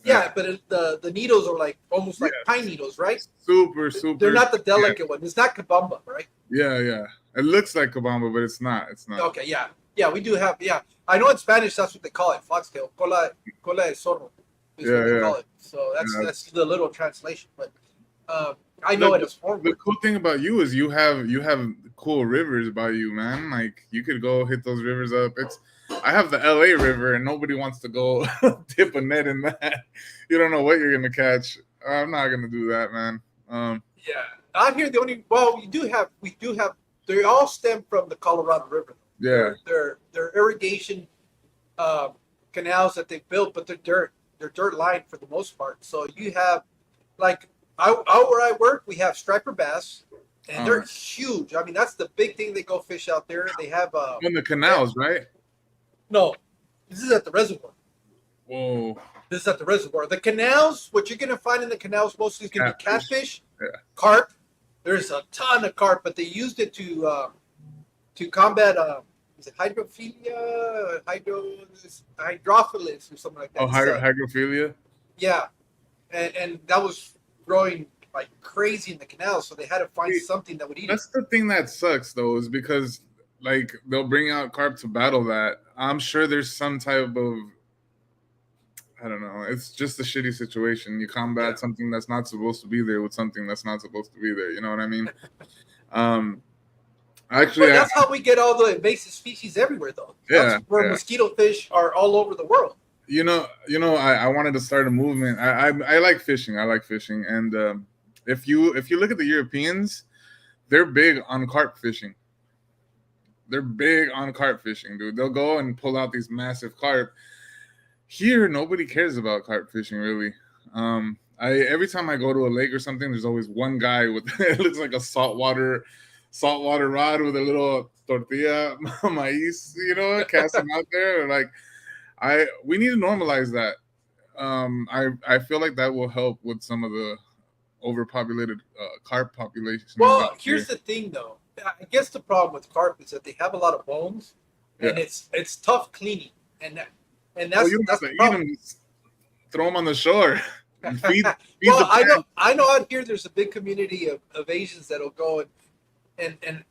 Yeah, but the needles are like almost like pine needles, right? Super. They're not the delicate one. It's not kabamba, right? Yeah. It looks like kabamba, but it's not. Okay, yeah. We do have. Yeah, I know in Spanish that's what they call it. Foxtail, cola de zorro, is what they call it. So that's the little translation. But I know it as hornwort. The cool thing about you is you have cool rivers by you, man. Like you could go hit those rivers up. I have the LA River, and nobody wants to go dip a net in that. You don't know what you're gonna catch. I'm not gonna do that, man. Yeah, out here we do have. They all stem from the Colorado River. Yeah, they're irrigation canals that they built, but they're dirt. They're dirt lined for the most part. So you have like out where I work, we have striper bass. And they're huge. I mean, that's the big thing. They go fish out there. They have in the canals, right? No, this is at the reservoir. Whoa. This is at the reservoir. The canals, what you're going to find in the canals mostly is going to be catfish, carp. There's a ton of carp, but they used it to combat is it hydrophilia, hydrophilus or something like that. Oh, hydrophilia. Yeah, and that was growing like crazy in the canals, so they had to find something that would eat it. That's the thing that sucks, though, is because like they'll bring out carp to battle that. I'm sure there's some type of, I don't know. It's just a shitty situation. You combat something that's not supposed to be there with something that's not supposed to be there. You know what I mean? Actually, that's how we get all the invasive species everywhere, though. That's where mosquito fish are all over the world. You know. I wanted to start a movement. I like fishing. And if you look at the Europeans, they're big on carp fishing. They're big on carp fishing, dude. They'll go and pull out these massive carp. Here, nobody cares about carp fishing, really. Every time I go to a lake or something, there's always one guy with it looks like a saltwater rod with a little tortilla maíz, cast them out there. Like, we need to normalize that. I feel like that will help with some of the overpopulated carp population. Well, here's the thing, though. I guess the problem with carp is that they have a lot of bones, and it's tough cleaning, and that's you that's have the to problem. eat them, throw them on the shore. Feed well, I know out here there's a big community of Asians that'll go and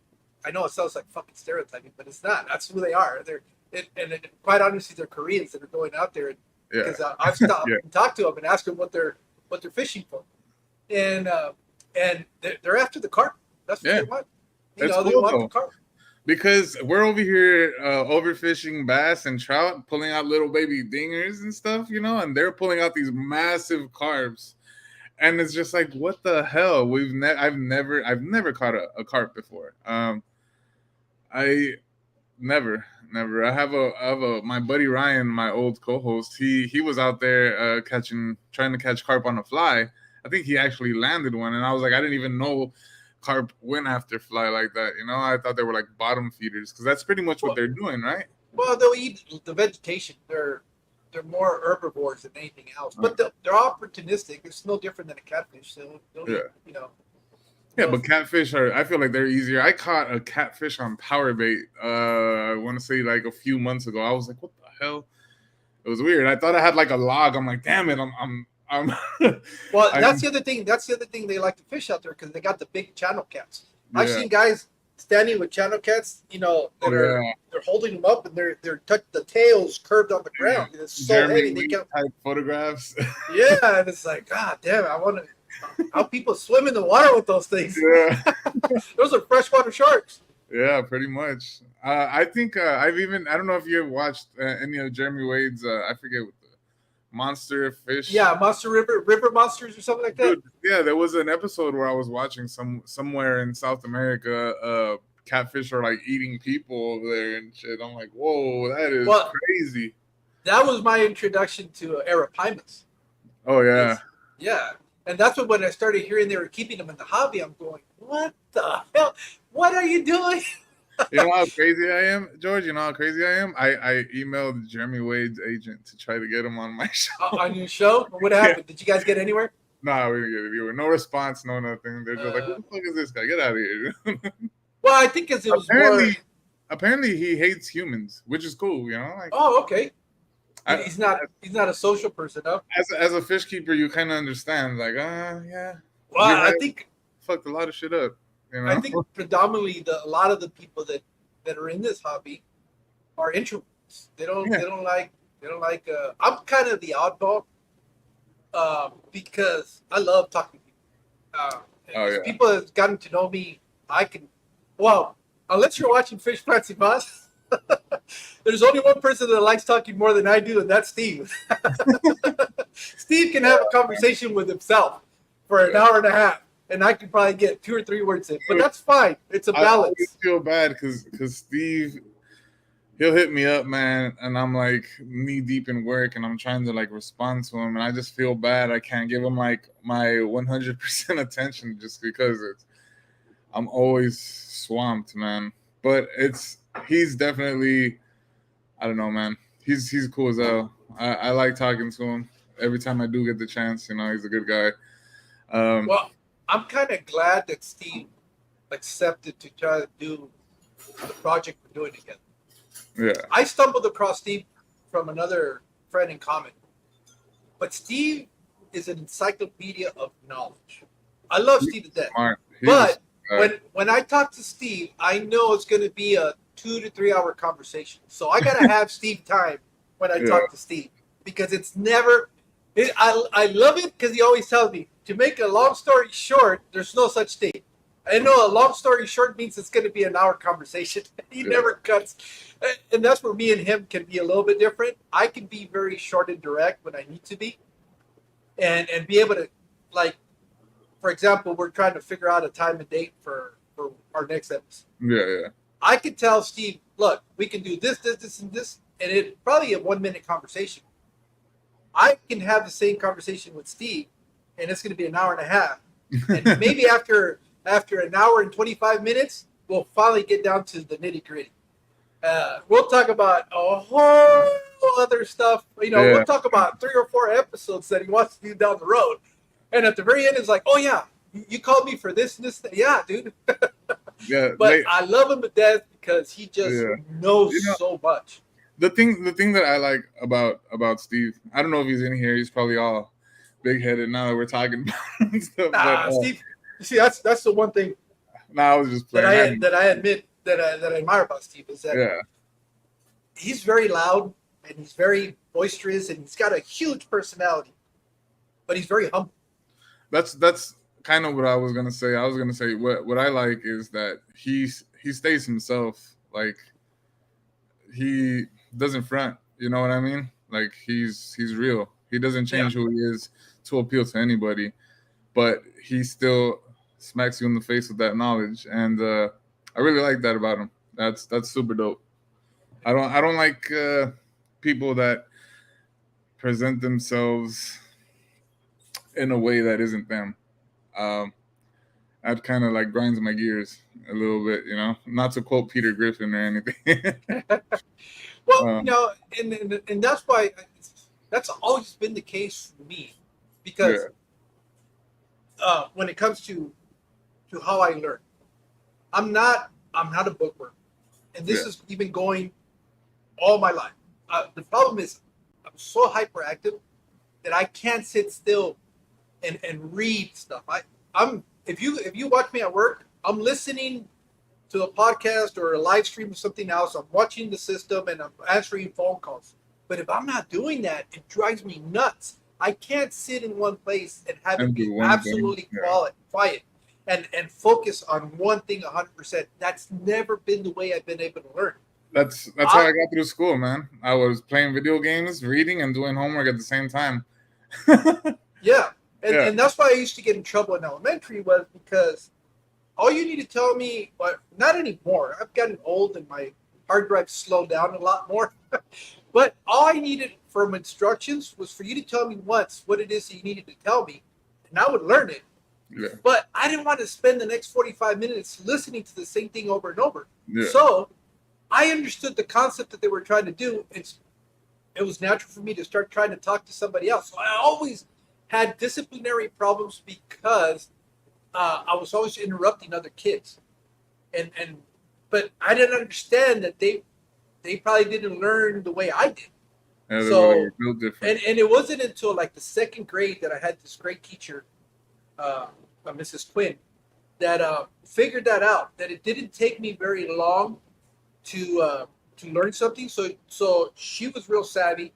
I know it sounds like fucking stereotyping, but it's not. That's who they are. And quite honestly, they're Koreans that are going out there because I've stopped and talked to them and asked them what they're fishing for, and they're after the carp. That's what they want. They want the carp. Because we're over here overfishing bass and trout, pulling out little baby dingers and stuff, and they're pulling out these massive carps, and it's just like, what the hell? I've never caught a carp before. I never. I have a my buddy Ryan, my old co-host. He was out there trying to catch carp on a fly. I think he actually landed one, and I was like, I didn't even know carp went after fly like that. I thought they were like bottom feeders because that's pretty much what they're doing, right? Well, they'll eat the vegetation. They're more herbivores than anything else, but they're opportunistic. It's no different than a catfish. So they'll eat, Yeah, but catfish I feel like they're easier. I caught a catfish on power bait. I want to say like a few months ago. I was like, what the hell? It was weird. I thought I had like a log. I'm like, damn it, I'm Well, that's the other thing. That's the other thing they like to fish out there because they got the big channel cats. I've seen guys standing with channel cats, they're holding them up and the tails curved on the ground. It's so Jeremy heavy. type photographs. Yeah, and it's like, God damn it, I want to. How people swim in the water with those things? Yeah. Those are freshwater sharks. Yeah, pretty much. I think I don't know if you have watched any of Jeremy Wade's. I forget what the monster fish. Yeah, Monster River Monsters or something like that. Dude, yeah, there was an episode where I was watching somewhere in South America. Catfish are like eating people over there and shit. I'm like, whoa, that is crazy. That was my introduction to Arapimas. Oh yeah. Yeah. And that's when I started hearing they were keeping them in the hobby. I'm going, what the hell? What are you doing? You know how crazy I am, George? You know how crazy I am? I emailed Jeremy Wade's agent to try to get him on my show. On your show? What happened? Yeah. Did you guys get anywhere? No, we didn't get anywhere. No response, no nothing. They're just like, who the fuck is this guy? Get out of here. Well, I think it was apparently he hates humans, which is cool, Like, oh, okay. He's not a social person, though. As a fish keeper, you kind of understand, like, yeah. Well, I think fucked a lot of shit up. I think predominantly a lot of the people that are in this hobby are introverts. They don't like. I'm kind of the oddball because I love talking to people. People have gotten to know me. Unless you're watching Fish Fancy Boss. There's only one person that likes talking more than I do, and that's Steve. Steve can have a conversation with himself for an hour and a half, and I can probably get 2 or 3 words in. But that's fine. It's a balance. I feel bad because Steve, he'll hit me up, man, and I'm like knee deep in work, and I'm trying to like respond to him, and I just feel bad. I can't give him like my 100% attention just because I'm always swamped, man. But he's definitely, I don't know, man. He's cool as hell. I like talking to him every time I do get the chance. He's a good guy. Well, I'm kind of glad that Steve accepted to try to do the project we're doing together. Yeah. I stumbled across Steve from another friend in common, but Steve is an encyclopedia of knowledge. I love Steve to death. Smart. But when I talk to Steve, I know it's going to be a 2 to 3 hour conversation. So I got to have Steve time when I talk to Steve because it's never. I love it because he always tells me to make a long story short. There's no such thing. I know a long story short means it's going to be an hour conversation. He never cuts, and that's where me and him can be a little bit different. I can be very short and direct when I need to be, and be able to for example, we're trying to figure out a time and date for our next episode. Yeah. I could tell Steve, look, we can do this, and this, and it's probably a 1 minute conversation. I can have the same conversation with Steve, and it's going to be an hour and a half. And maybe after an hour and 25 minutes, we'll finally get down to the nitty gritty. We'll talk about a whole other stuff. We'll talk about 3 or 4 episodes that he wants to do down the road. And at the very end, it's like, oh, yeah, you called me for this and this. Yeah, dude. Yeah, but I love him to death because he just knows so much. The thing that I like about Steve, I don't know if he's in here. He's probably all big-headed now that we're talking about stuff. Steve, you see, that's the one thing I was just playing. that I admit that I admire about Steve is that he's very loud and he's very boisterous and he's got a huge personality, but he's very humble. That's kind of what I was gonna say. I was gonna say what I like is that he stays himself like he doesn't front. You know what I mean? Like he's real. He doesn't Yeah. change who he is to appeal to anybody, but he still smacks you in the face with that knowledge, and I really like that about him. That's super dope. I don't like people that present themselves in a way that isn't them. Um, that kind of like grinds my gears a little bit, you know. Not to quote Peter Griffin or anything. Well, um, and that's why that's always been the case for me, because yeah, when it comes to how I learn, I'm not a bookworm, and this yeah, is even going all my life. The problem is I'm so hyperactive that I can't sit still and read stuff. I'm if you watch me at work, I'm listening to a podcast or a live stream of something else. I'm watching the system and I'm answering phone calls. But if I'm not doing that, it drives me nuts. I can't sit in one place and have it and be do one thing. absolutely Yeah, quiet and focus on one thing 100%. That's never been the way I've been able to learn. that's how I I got through school, man. I was playing video games, reading, and doing homework at the same time. Yeah, Yeah, and that's why I used to get in trouble in elementary, was because all you need to tell me, but not anymore. I've gotten old and my hard drive slowed down a lot more. But all I needed from instructions was for you to tell me once what it is that you needed to tell me, and I would learn it. yeah, But I didn't want to spend the next 45 minutes listening to the same thing over and over. yeah, So I understood the concept that they were trying to do. It was natural for me to start trying to talk to somebody else. So I always had disciplinary problems because I was always interrupting other kids, and but I didn't understand that they probably didn't learn the way I did. yeah. They were So real different. and it wasn't until like the second grade that I had this great teacher, uh, Mrs. Quinn, that figured that out. That it didn't take me very long to learn something. So she was real savvy.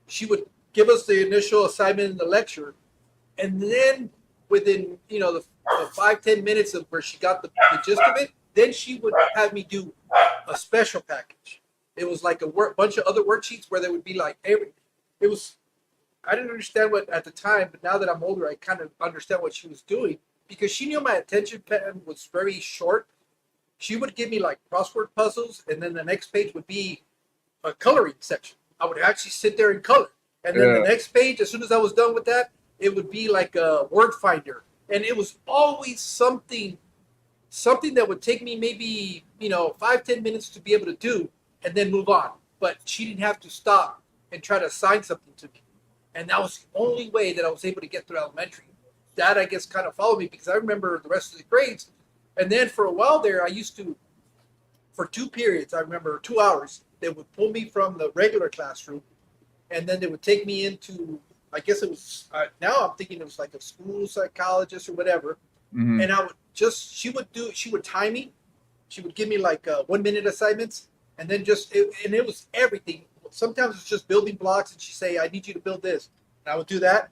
She would give us the initial assignment in the lecture, and then within the 5-10 minutes of where she got the gist of it, then she would have me do a special package. It was like a bunch of other worksheets where there would be like every. It was I didn't understand what at the time, but now that I'm older, I kind of understand what she was doing because she knew my attention span was very short. She would give me like crossword puzzles, and then the next page would be a coloring section. I would actually sit there and color. And then the Yeah, next page, as soon as I was done with that, it would be like a word finder. And it was always something that would take me maybe, 5-10 minutes to be able to do and then move on. But she didn't have to stop and try to assign something to me. And that was the only way that I was able to get through elementary. That I guess kind of followed me because I remember the rest of the grades. And then for a while there, I used to, for 2 periods, I remember 2 hours, they would pull me from the regular classroom and then they would take me into, I guess it was, now I'm thinking it was like a school psychologist or whatever. hmm, And she would time me. She would give me like 1 minute assignments and then and it was everything. Sometimes it's just building blocks and she'd say, I need you to build this. And I would do that.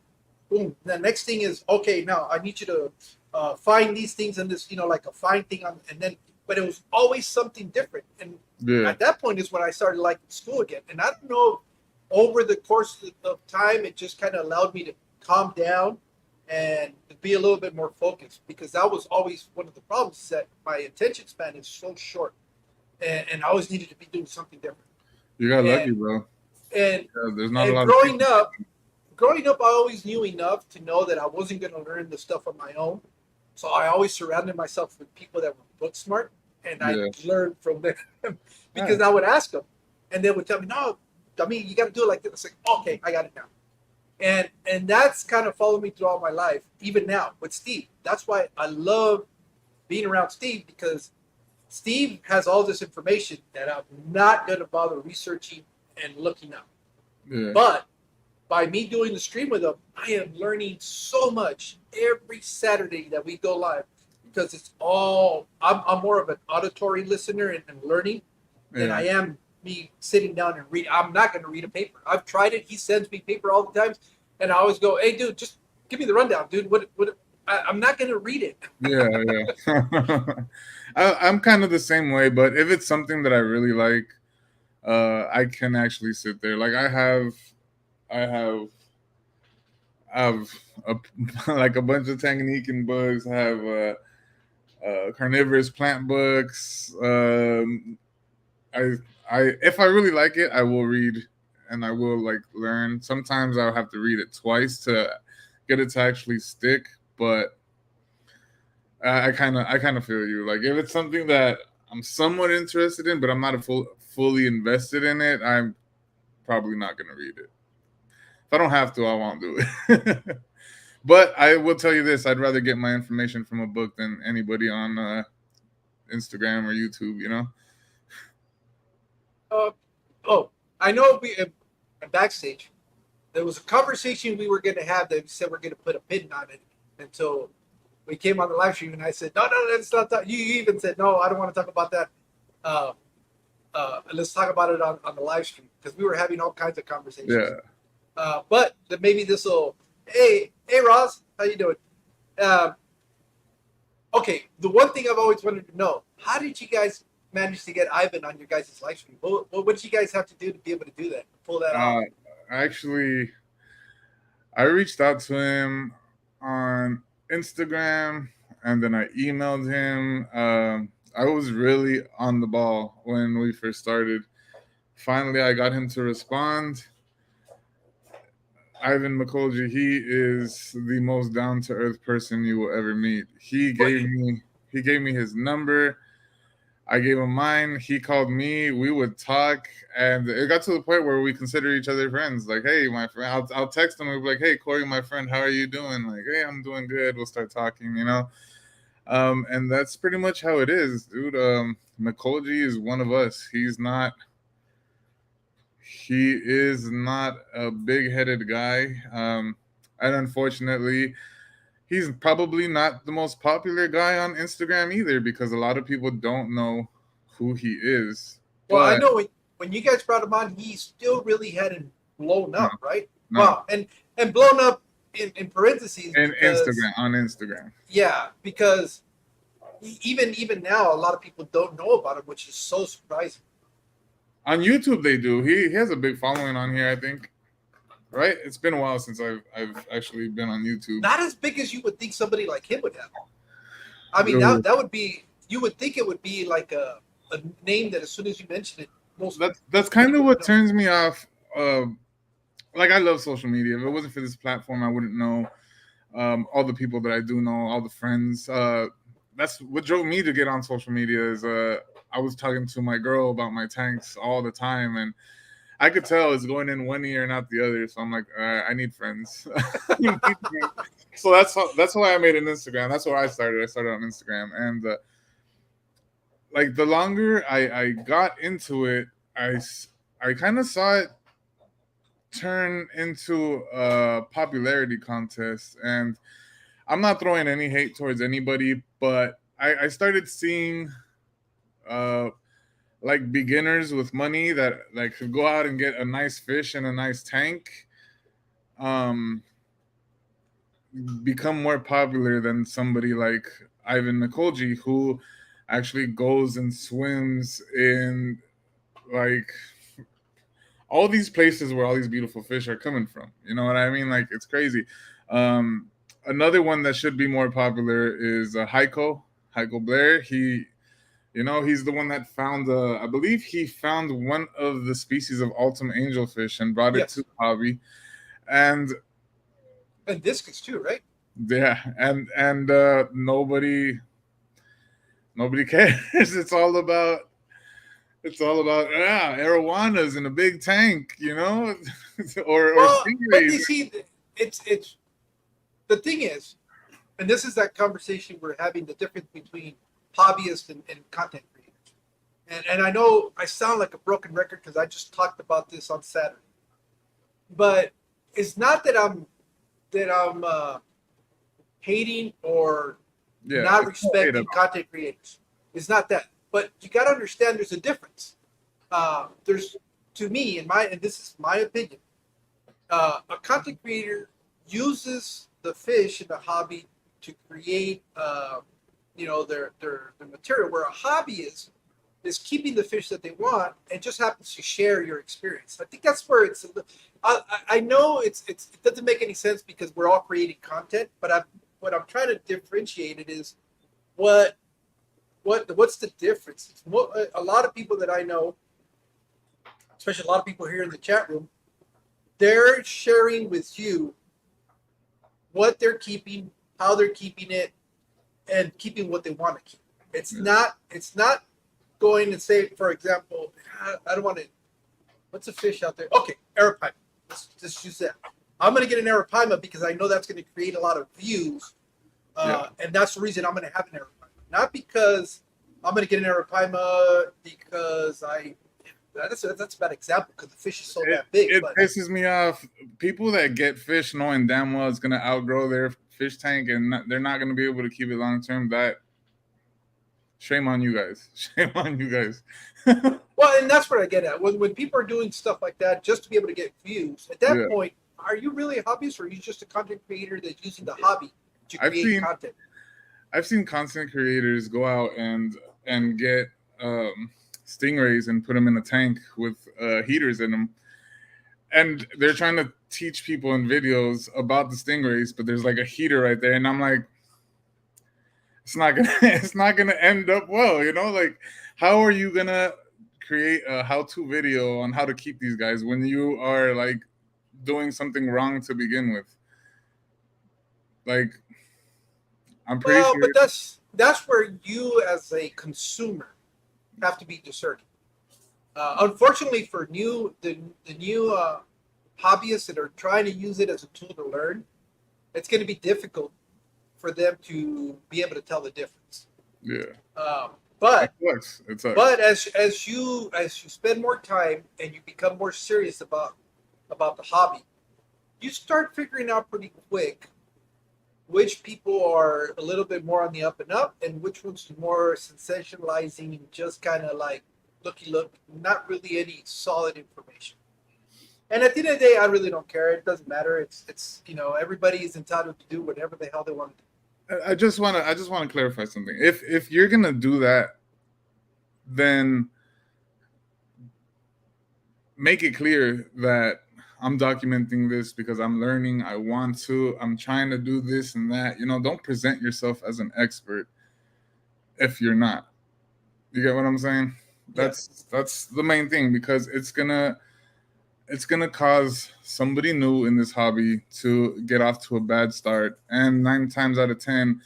Boom. The next thing is, okay, now I need you to find these things in this, like a find thing on, and then, but it was always something different. And yeah. at that point is when I started liking school again. And I don't know, over the course of time, it just kind of allowed me to calm down and to be a little bit more focused because that was always one of the problems is that my attention span is so short and I always needed to be doing something different. You got lucky, And, bro. and, Yeah, there's not a and lot of people. growing up, I always knew enough to know that I wasn't going to learn the stuff on my own. So I always surrounded myself with people that were book smart, and I Yeah, learned from them because nice. I would ask them, and they would tell me, "No, I mean you got to do it like this." I like, "Okay, I got it now." And that's kind of followed me throughout my life, even now with Steve. That's why I love being around Steve because Steve has all this information that I'm not going to bother researching and looking up. Yeah, But by me doing the stream with him, I am learning so much every Saturday that we go live because it's all, I'm more of an auditory listener and learning than yeah, I am me sitting down and read. I'm not going to read a paper. I've tried it. He sends me paper all the time. And I always go, hey, dude, just give me the rundown, dude. I'm not going to read it. Yeah, yeah. I'm kind of the same way, but if it's something that I really like, I can actually sit there. Like I have I've a, like a bunch of Tanganyikan books. I have carnivorous plant books. I if I really like it, I will read and I will like learn. Sometimes I'll have to read it twice to get it to actually stick. But I kind of feel you. Like if it's something that I'm somewhat interested in, but I'm not fully invested in it, I'm probably not gonna read it. If I don't have to, I won't do it. But I will tell you this: I'd rather get my information from a book than anybody on Instagram or YouTube. You know? Uh, oh, I know backstage, there was a conversation we were going to have that we said we're going to put a pin on it until we came on the live stream, and I said, no, let's not talk. You even said, no, I don't want to talk about that. Let's talk about it on the live stream, because we were having all kinds of conversations. Yeah. But maybe this will. Hey, Ross, how you doing? Okay, the one thing I've always wanted to know: how did you guys manage to get Ivan on your guys' live stream? What did you guys have to do to be able to do that, pull that off? Actually, I reached out to him on Instagram, and then I emailed him. I was really on the ball when we first started. Finally, I got him to respond. Ivan Mikolji, he is the most down to earth person you will ever meet. He gave me his number. I gave him mine. He called me. We would talk, and it got to the point where we consider each other friends. Like, hey, my friend. I'll text him and be like, hey, Kory, my friend, how are you doing? Like, hey, I'm doing good. We'll start talking. And that's pretty much how it is, dude. Mikolji is one of us. He is not a big-headed guy, and unfortunately, he's probably not the most popular guy on Instagram either because a lot of people don't know who he is. Well, I But know when you guys brought him on, he still really hadn't blown no, up, right? no, Well, and blown up in parentheses in because Instagram on Instagram. yeah, because even now a lot of people don't know about him, which is so surprising. On YouTube, they do. He has a big following on here, I think. Right? It's been a while since I've actually been on YouTube. Not as big as you would think somebody like him would have. I mean, Dude, that would be, you would think it would be like a name that as soon as you mention it, most that's kind of people what know. turns me off. Like I love social media. If it wasn't for this platform, I wouldn't know all the people that I do know, all the friends. That's what drove me to get on social media. Is I was talking to my girl about my tanks all the time, and I could tell it's going in one ear and out the other. So I'm like, I need friends. So that's why I made an Instagram. That's where I started. I started on Instagram, and like the longer I got into it, I kind of saw it turn into a popularity contest. And I'm not throwing any hate towards anybody, but I started seeing uh, like beginners with money that like could go out and get a nice fish and a nice tank um, become more popular than somebody like Ivan Mikolji, who actually goes and swims in like all these places where all these beautiful fish are coming from. You know what I mean? Like it's crazy. Um, Another one that should be more popular is Heiko Blair. He's the one that found I believe he found one of the species of ultimate angelfish and brought it to Yes, the hobby. And and discus too, right? yeah, and nobody cares. It's all about arowanas in a big tank, or Well, but stingrays. you see, it's the thing is, and this is that conversation we're having, the difference between hobbyists and content creators. And I know I sound like a broken record because I just talked about this on Saturday, but it's not that I'm hating or Yeah, not it's not hate at respecting content creators. It's not that, but you got to understand there's a difference. There's to me, and this is my opinion, a content creator uses the fish in the hobby to create, their material. Where a hobby is keeping the fish that they want and just happens to share your experience. I think that's where it's. I know it doesn't make any sense because we're all creating content, but what I'm trying to differentiate it is what's the difference? A lot of people that I know, especially a lot of people here in the chat room, they're sharing with you what they're keeping, how they're keeping it, and keeping what they want to keep. It's not going and say, for example, I don't want to. What's a fish out there? Okay, arapaima. Let's use that. I'm going to get an arapaima because I know that's going to create a lot of views, and that's the reason I'm going to have an arapaima. Not because I'm going to get an arapaima because that's a bad example because the fish is so that big. It pisses me off. People that get fish knowing damn well it's going to outgrow their fish tank and they're not going to be able to keep it long term. That shame on you guys. Shame on you guys. Well, and that's what I get at. When people are doing stuff like that just to be able to get views, at that point, are you really a hobbyist or are you just a content creator that's using the hobby to create content? I've seen content creators go out and get stingrays and put them in a tank with heaters in them, and they're trying to teach people in videos about the stingrays, but there's like a heater right there, and I'm like, it's not gonna end up well, you know? Like, how are you gonna create a how-to video on how to keep these guys when you are like doing something wrong to begin with? Like, I'm pretty sure. But that's where you as a consumer have to be discerning. Unfortunately, for the new hobbyists that are trying to use it as a tool to learn, it's going to be difficult for them to be able to tell the difference. Yeah. But it sucks. But as you spend more time and you become more serious about the hobby, you start figuring out pretty quick which people are a little bit more on the up and up and which ones are more sensationalizing, just kind of like looky look, not really any solid information. And at the end of the day, I really don't care. It doesn't matter. It's everybody is entitled to do whatever the hell they want to do. I just want to clarify something. If you're gonna do that, then make it clear that I'm documenting this because I'm learning. I'm trying to do this and that. Don't present yourself as an expert if you're not. You get what I'm saying? That's the main thing, because it's gonna cause somebody new in this hobby to get off to a bad start. And 9 times out of 10,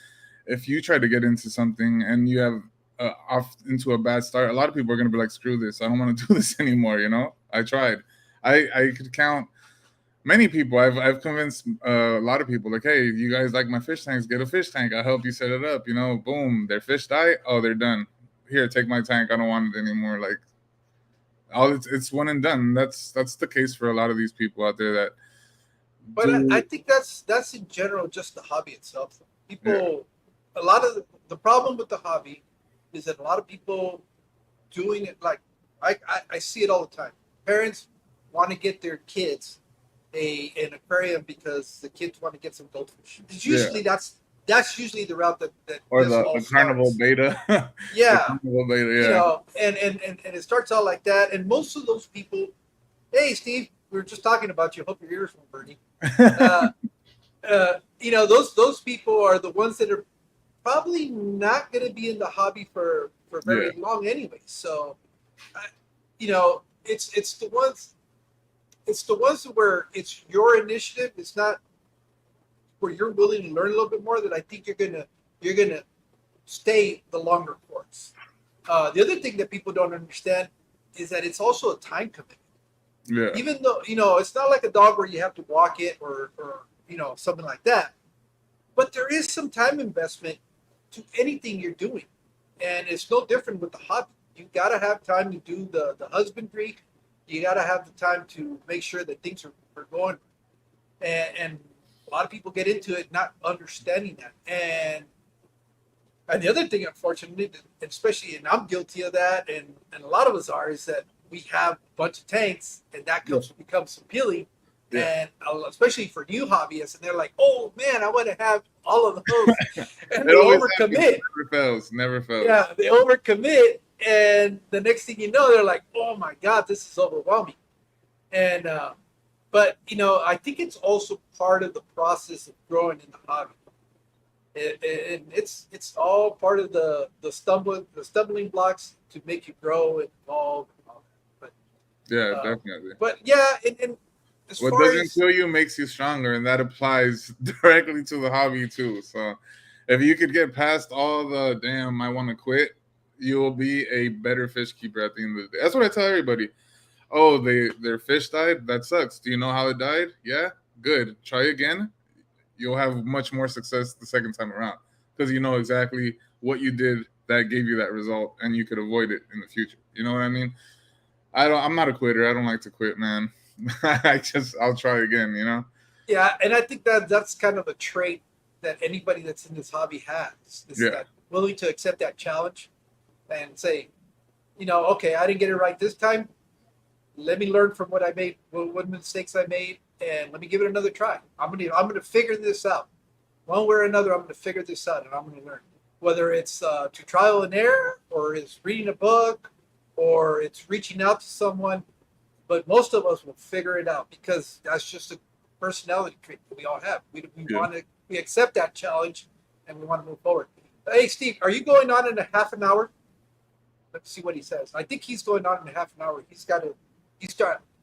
if you try to get into something and you have off into a bad start, a lot of people are going to be like, screw this. I don't want to do this anymore. I tried. I could count many people. I've convinced a lot of people, like, hey, you guys like my fish tanks? Get a fish tank. I'll help you set it up. Boom, their fish die. Oh, they're done. Here, take my tank. I don't want it anymore. Like, it's one and done. That's the case for a lot of these people out there that. But I think that's in general just the hobby itself. People, a lot of the problem with the hobby is that a lot of people doing it, like I see it all the time. Parents want to get their kids an aquarium because the kids want to get some goldfish. Usually that's usually the route that or the carnival beta. Yeah. The carnival beta, and it starts out like that. And most of those people, hey Steve, we were just talking about you. Hope your ears weren't burning. Those people are the ones that are probably not going to be in the hobby for very long anyway. So, it's the ones where it's your initiative. It's not where you're willing to learn a little bit more, that I think you're gonna stay the longer course. The other thing that people don't understand is that it's also a time commitment. Yeah. Even though it's not like a dog where you have to walk it or something like that, but there is some time investment to anything you're doing, and it's no different with the hobby. You gotta have time to do the husbandry. You gotta have the time to make sure that things are going, and a lot of people get into it not understanding that. And the other thing, unfortunately, especially, and I'm guilty of that, and a lot of us are, is that we have a bunch of tanks, and that becomes appealing. Yeah. And especially for new hobbyists, and they're like, "Oh man, I want to have all of those," and It they always happens. overcommit. Never fails. Never fails. Yeah, they overcommit, and the next thing you know, they're like, "Oh my god, this is overwhelming." And but I think it's also part of the process of growing in the hobby. And it's all part of the stumbling blocks to make you grow and evolve. And all that. Yeah, Uh, definitely. but yeah, and as What far doesn't as kill you makes you stronger, and that applies directly to the hobby too. So, if you could get past all the damn, I want to quit, you will be a better fish keeper at the end of the day. That's what I tell everybody. Oh, their fish died. That sucks. Do you know how it died? Yeah, good. Try again. You'll have much more success the second time around because you know exactly what you did that gave you that result, and you could avoid it in the future. You know what I mean? I'm not a quitter. I don't like to quit, man. I'll try again. You know? yeah, and I think that's kind of a trait that anybody that's in this hobby has. Is Yeah. that willing to accept that challenge and say, okay, I didn't get it right this time. Let me learn from what I made, what mistakes I made, and let me give it another try. I'm gonna figure this out. One way or another, I'm gonna figure this out, and I'm gonna learn. Whether it's to trial and error, or it's reading a book, or it's reaching out to someone, but most of us will figure it out because that's just a personality trait that we all have. Yeah. We accept that challenge, and we want to move forward. Hey, Steve, are you going on in a half an hour? Let's see what he says. I think he's going on in a half an hour.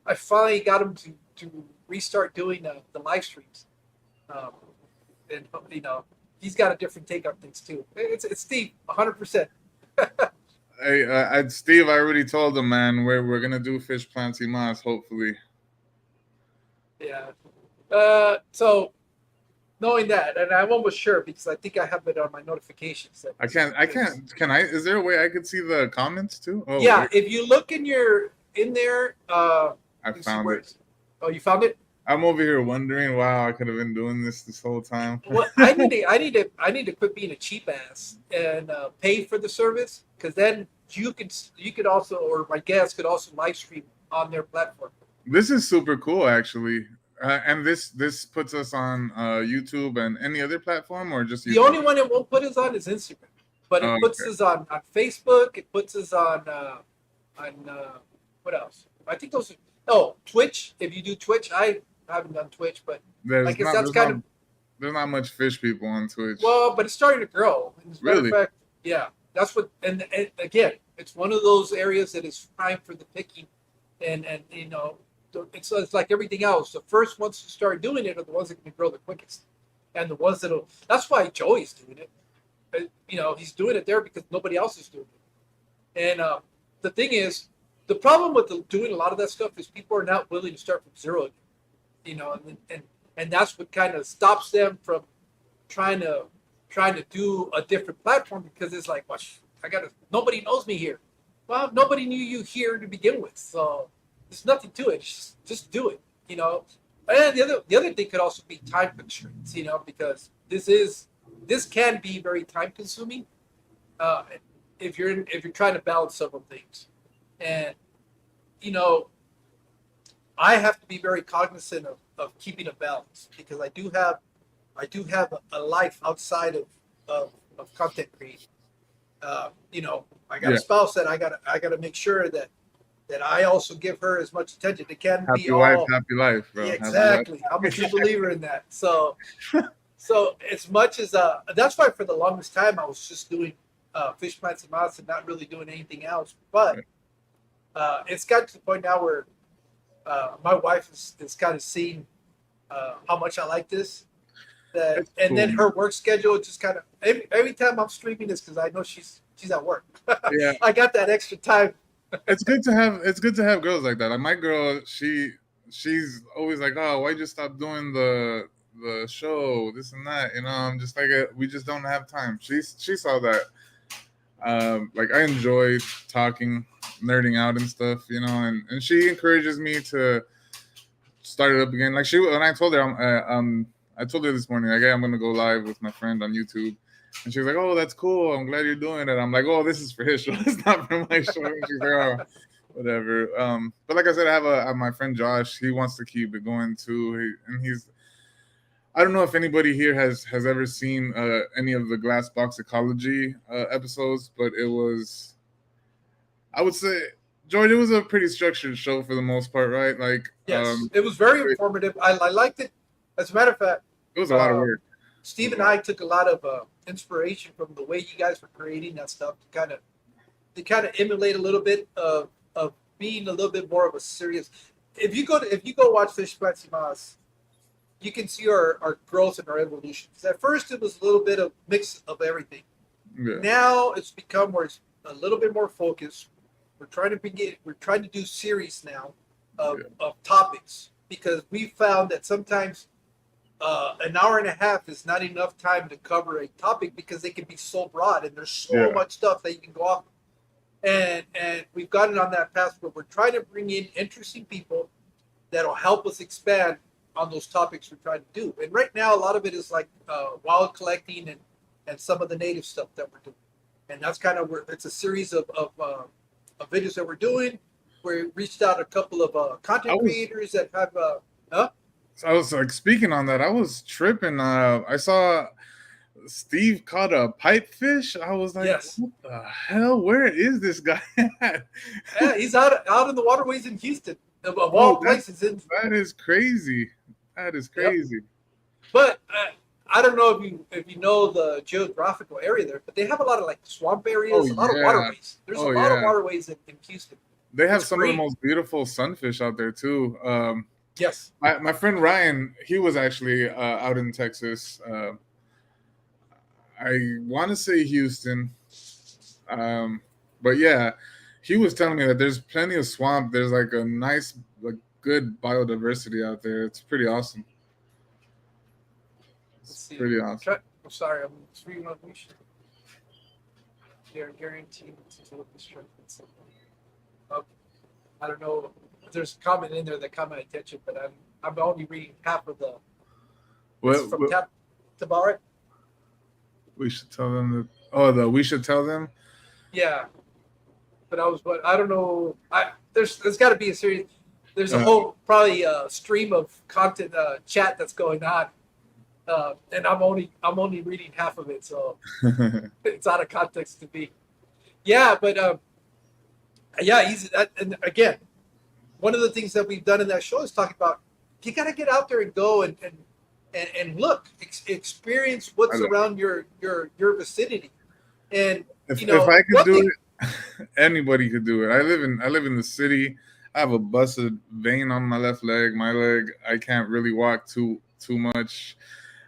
I finally got him to restart doing the live streams, um, and he's got a different take on things too. It's Steve, 100%. Hey, Steve, I already told him, man. We're gonna do fish planty mas, hopefully. Yeah. So knowing that, and I'm almost sure because I think I have it on my notifications. I can't. Can I? Is there a way I could see the comments too? Oh, Yeah, wait, if you look in there, I found it. Oh, you found it? I'm over here wondering. Wow, I could have been doing this whole time. Well, I need to quit being a cheap ass and pay for the service because then you could also, or my guests could also live stream on their platform. This is super cool, actually. And this puts us on YouTube and any other platform, or just YouTube? The only one it won't put us on is Instagram, but it puts okay. us on Facebook. It puts us on what else? I think those. Twitch. If you do Twitch, I haven't done Twitch, but I guess that's kind of. There's not much fish people on Twitch. Well, but it's starting to grow. As a matter of Really? fact, yeah, that's what. And again, it's one of those areas that is prime for the picking, and it's like everything else. The first ones to start doing it are the ones that can grow the quickest, and the ones that'll. That's why Joey's doing it. He's doing it there because nobody else is doing it. And the thing is, the problem with doing a lot of that stuff is people are not willing to start from zero. And that's what kind of stops them from trying to do a different platform because it's like, well, nobody knows me here. Well, nobody knew you here to begin with, so there's nothing to it. Just do it, And the other thing could also be time constraints, because this can be very time consuming if you're trying to balance several things, and I have to be very cognizant of keeping a balance because I do have a life outside of content creation. I got a spouse that I gotta make sure that I also give her as much attention. It can't Happy be wife, all happy life, bro. yeah, exactly. I'm a true believer in that. So as much as that's why for the longest time I was just doing fish plants and moths and not really doing anything else. But it's got to the point now where my wife is kind of seeing how much I like this. And cool, then her work schedule just kind of every time I'm streaming is because I know she's at work. Yeah, I got that extra time. it's good to have girls like that. Like my girl, she's always like, oh, why'd you stop doing the show, this and that? I'm just like, we just don't have time. She saw that. Like I enjoy talking, nerding out and stuff, and she encourages me to start it up again. Like when I told her, I told her this morning, like, hey, I'm gonna go live with my friend on YouTube, and she was like, oh, that's cool. I'm glad you're doing it. I'm like, oh, this is for his show. It's not for my show. And she's like, oh, whatever. But like I said, I have my friend Josh. He wants to keep it going too, and he's. I don't know if anybody here has ever seen any of the Glass Box Ecology episodes, but it was, I would say, George, it was a pretty structured show for the most part, right? Like, Yes, it was very informative. I liked it. As a matter of fact, it was a lot of um, work. Steve and I took a lot of inspiration from the way you guys were creating that stuff to kind of emulate a little bit of being a little bit more of a serious. If you go watch Fish Plants y Mas, you can see our growth and our evolution. 'Cause at first, it was a little bit of mix of everything. Yeah, Now it's become where it's a little bit more focused. We're trying to do series now yeah, of topics because we found that sometimes an hour and a half is not enough time to cover a topic because they can be so broad and there's so yeah, much stuff that you can go off. And we've gotten on that path where we're trying to bring in interesting people that'll help us expand on those topics we're trying to do. And right now, a lot of it is like wild collecting and some of the native stuff that we're doing. And that's kind of where it's a series of videos that we're doing. We reached out a couple of I content was creators that have, huh? I was like speaking on that. I was tripping. I saw Steve caught a pipefish. I was like, Yes. what the hell? Where is this guy at? Yeah, he's out in the waterways in Houston, of all Oh, places. that is crazy. That is Yep. crazy. But I don't know if you know the geographical area there, but they have a lot of like swamp Oh areas, a lot of yeah. waterways. There's a Oh lot of yeah. waterways in Houston. They have It's some of the great. most beautiful sunfish out there too. Yes. My friend Ryan, he was actually out in Texas. I want to say Houston, um, but yeah, he was telling me that there's plenty of swamp. There's like a nice, like good biodiversity out there. It's pretty awesome. Let's It's see. pretty awesome. I'm sorry. I'm reading on we should. They're guaranteed to look this trip. Okay. I don't know. There's a comment in there that caught my attention, but I'm only reading half of the. It's What, from Tabaret. we should tell them that. Oh, we should tell them. Yeah, but I don't know. There's got to be a series. There's a Uh, whole probably stream of content chat that's going on, and I'm only reading half of it, so it's out of context to me. Yeah, but yeah, and again, one of the things that we've done in that show is talking about you got to get out there and go and look, experience I what's love- around your vicinity, and if I could one do thing. it, anybody could do it. I live in the city. I have a busted vein on my left leg. My leg, I can't really walk too much.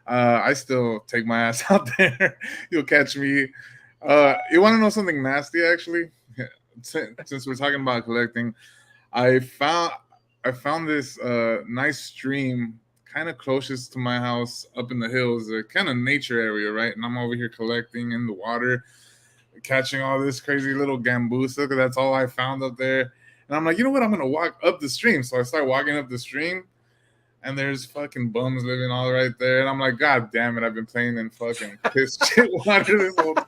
I still take my ass out there. You'll catch me. You want to know something nasty? Actually, since we're talking about collecting, I found I found this nice stream kind of closest to my house up in the hills, a kind of nature area, right? And I'm over here collecting in the water, catching all this crazy little gambusa because that's all I found up there. And I'm like, you know what? I'm gonna walk up the stream. So I start walking up the stream, and there's fucking bums living all right there. And I'm like, God damn it! I've been playing in fucking piss shit water this whole time.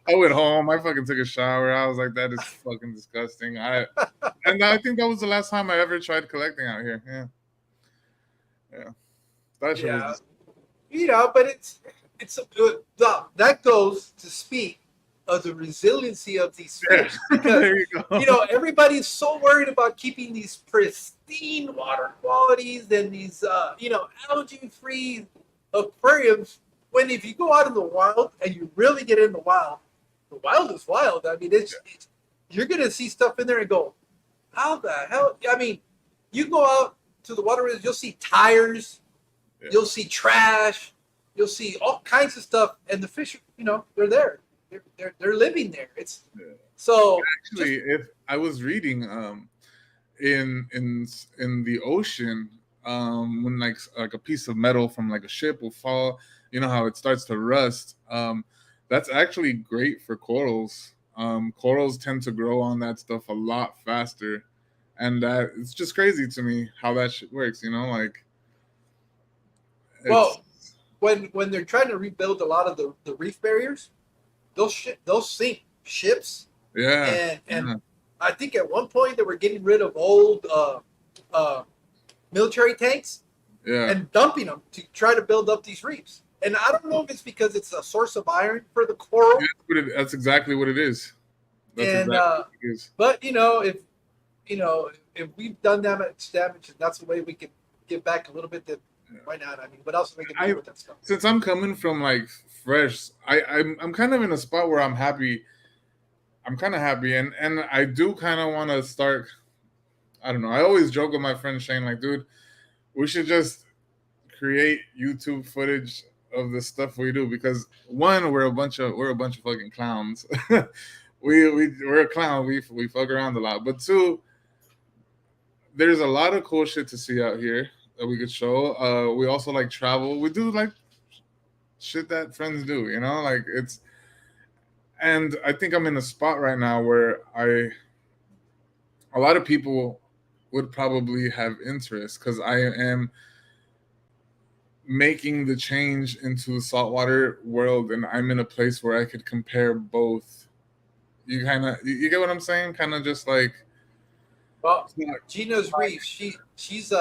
I went home. I fucking took a shower. I was like, that is fucking disgusting. And I think that was the last time I ever tried collecting out here. Yeah. That shit Yeah, was. but it's a good that goes to speak of the resiliency of these Yeah. fish because There you go. everybody's so worried about keeping these pristine water qualities and these algae free aquariums when if you go out in the wild and you really get in the wild is wild. I mean it's you're gonna see stuff in there and go, how the hell? I mean, you go out to the waterways, you'll see tires, Yeah. you'll see trash, you'll see all kinds of stuff, and the fish, they're there, they're living there. It's Yeah. so Actually, if I was reading in the ocean, when like a piece of metal from like a ship will fall, you know how it starts to rust. That's actually great for corals. Corals tend to grow on that stuff a lot faster, and that it's just crazy to me how that shit works. Like it's well when they're trying to rebuild a lot of the reef barriers, they'll sink ships yeah, and yeah. I think at one point they were getting rid of old uh, military tanks Yeah, and dumping them to try to build up these reefs. And I don't know if it's because it's a source of iron for the coral. that's exactly what it is. That's And exactly what it is. but if we've done damage, and that's the way we can get back a little bit, then why not? I mean, what else are we gonna I do with that stuff? Since I'm coming from like fresh, I'm kind of in a spot where I'm happy. I'm kind of happy, and I do kind of want to start. I don't know. I always joke with my friend Shane, like, dude, we should just create YouTube footage of the stuff we do because one, we're a bunch of fucking clowns. We're a clown. We fuck around a lot, but two, there's a lot of cool shit to see out here that we could show. We also like travel. We do like shit that friends do, you know, like it's. And I think I'm in a spot right now where a lot of people would probably have interest because I am making the change into the saltwater world, and I'm in a place where I could compare both. You get what I'm saying? Kind of just like Well, Gina's Reef, she's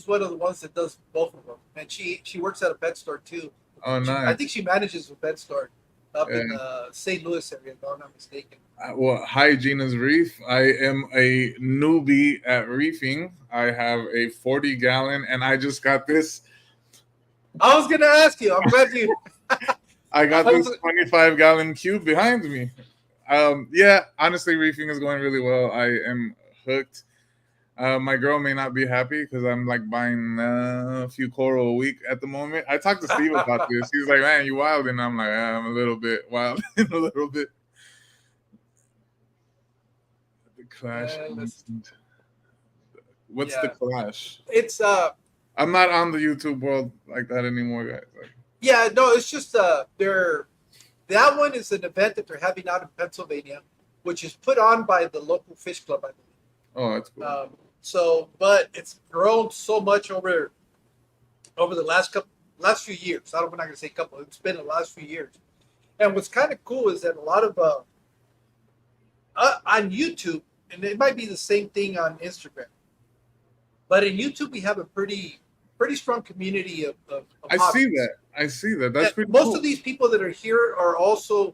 one of the ones that does both of them, and she works at a pet store too. oh I nice. think she manages a pet store up in Yeah. the St. Louis area, if I'm not mistaken. Well, hi, Gina's Reef. I am a newbie at reefing. I have a 40-gallon, and I just got this. I was gonna ask you. I'm glad you. I got I this was, 25-gallon cube behind me. Yeah, honestly, reefing is going really well. I am hooked. My girl may not be happy because I'm like buying a few coral a week at the moment. I talked to Steve about this. He's like, "Man, you wild," and I'm like, "I'm a little bit wild, a little bit." The clash. Instant. What's the yeah, clash? it's I'm not on the YouTube world like that anymore, guys. Like, yeah, no, it's just that one is an event that they're having out in Pennsylvania, which is put on by the local fish club, I believe. oh, that's cool. But it's grown so much over the last few years. We're not going to say couple. It's been the last few years. And what's kind of cool is that a lot of on YouTube, and it might be the same thing on Instagram, but in YouTube we have a pretty strong community of I see hobbies. that. I see that. That's And pretty most cool. of these people that are here are also,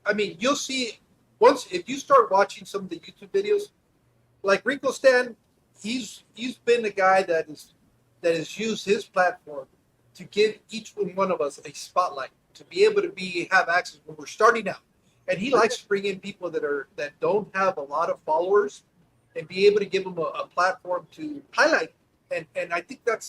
I mean, you'll see once if you start watching some of the YouTube videos, like Rico Stan, he's been the guy that has used his platform to give each one of us a spotlight to be able to have access when we're starting out. And he likes to bring in people that don't have a lot of followers and be able to give them a platform to highlight. And I think that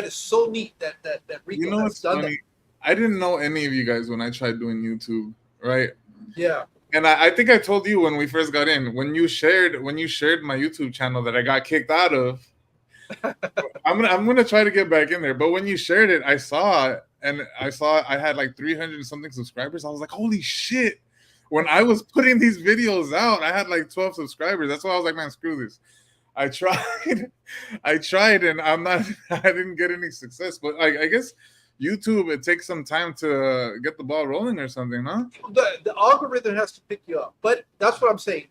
is so neat that Rico You know has what's done funny? I didn't know any of you guys when I tried doing YouTube, right? that. Yeah. And I think I told you when we first got in, when you shared my YouTube channel that I got kicked out of. I'm gonna try to get back in there. But when you shared it, I saw it, and I saw I had like 300 and something subscribers. I was like, holy shit! When I was putting these videos out, I had like 12 subscribers. That's why I was like, man, screw this. I tried, I tried, and I'm not. I didn't get any success. But I guess YouTube, it takes some time to get the ball rolling or something, huh? The algorithm has to pick you up. But that's what I'm saying.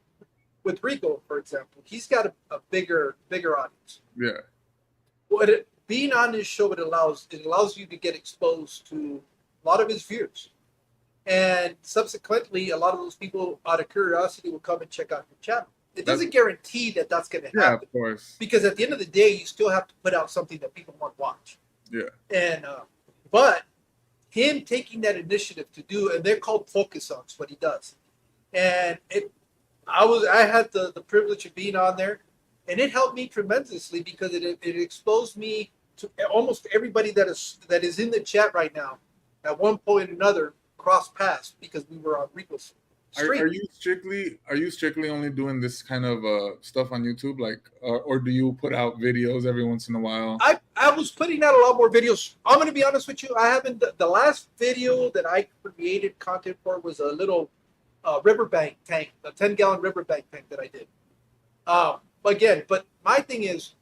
With Rico, for example, he's got a bigger audience. Yeah. Being on this show, it allows you to get exposed to a lot of his viewers, and subsequently, a lot of those people, out of curiosity, will come and check out your channel. It doesn't guarantee that that's going to Yeah, happen, of course. because at the end of the day, you still have to put out something that people want to watch. Yeah. And but him taking that initiative to do, and they're called focus on, what he does, and I had the privilege of being on there, and it helped me tremendously because it exposed me to almost everybody that is in the chat right now. At one point or another, cross paths because we were on Rico's stream. Are you strictly only doing this kind of stuff on YouTube, like, or do you put out videos every once in a while? I was putting out a lot more videos. I'm going to be honest with you. I haven't. The last video that I created content for was a little riverbank tank, a 10-gallon riverbank tank that I did. But my thing is,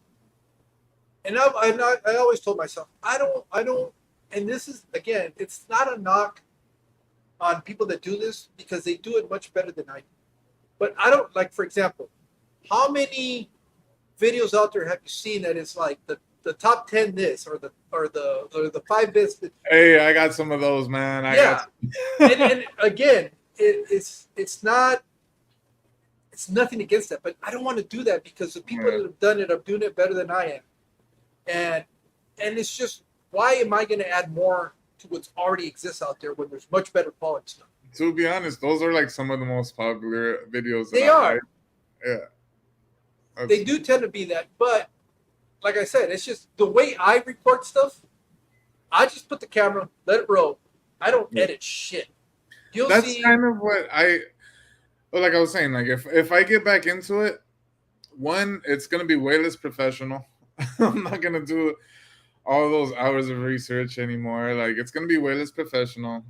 and I always told myself, I don't, and this is, again, it's not a knock on people that do this because they do it much better than I do. But I don't, like, for example, how many videos out there have you seen that it's like the top 10 this or the 5 best? Hey, I got some of those, man. I got. Yeah, and again, it's not it's nothing against that, but I don't want to do that because the people that have done it are doing it better than I am, and it's just why am I going to add more to what's already exists out there when there's much better quality stuff? To be honest, those are like some of the most popular videos that They are. Yeah. They do tend to be that, but like I said, it's just the way I record stuff. I just put the camera, let it roll. I don't edit shit. That's kind of what like I was saying, like if I get back into it, one, it's gonna be way less professional. I'm not gonna do all those hours of research anymore. Like it's gonna be way less professional.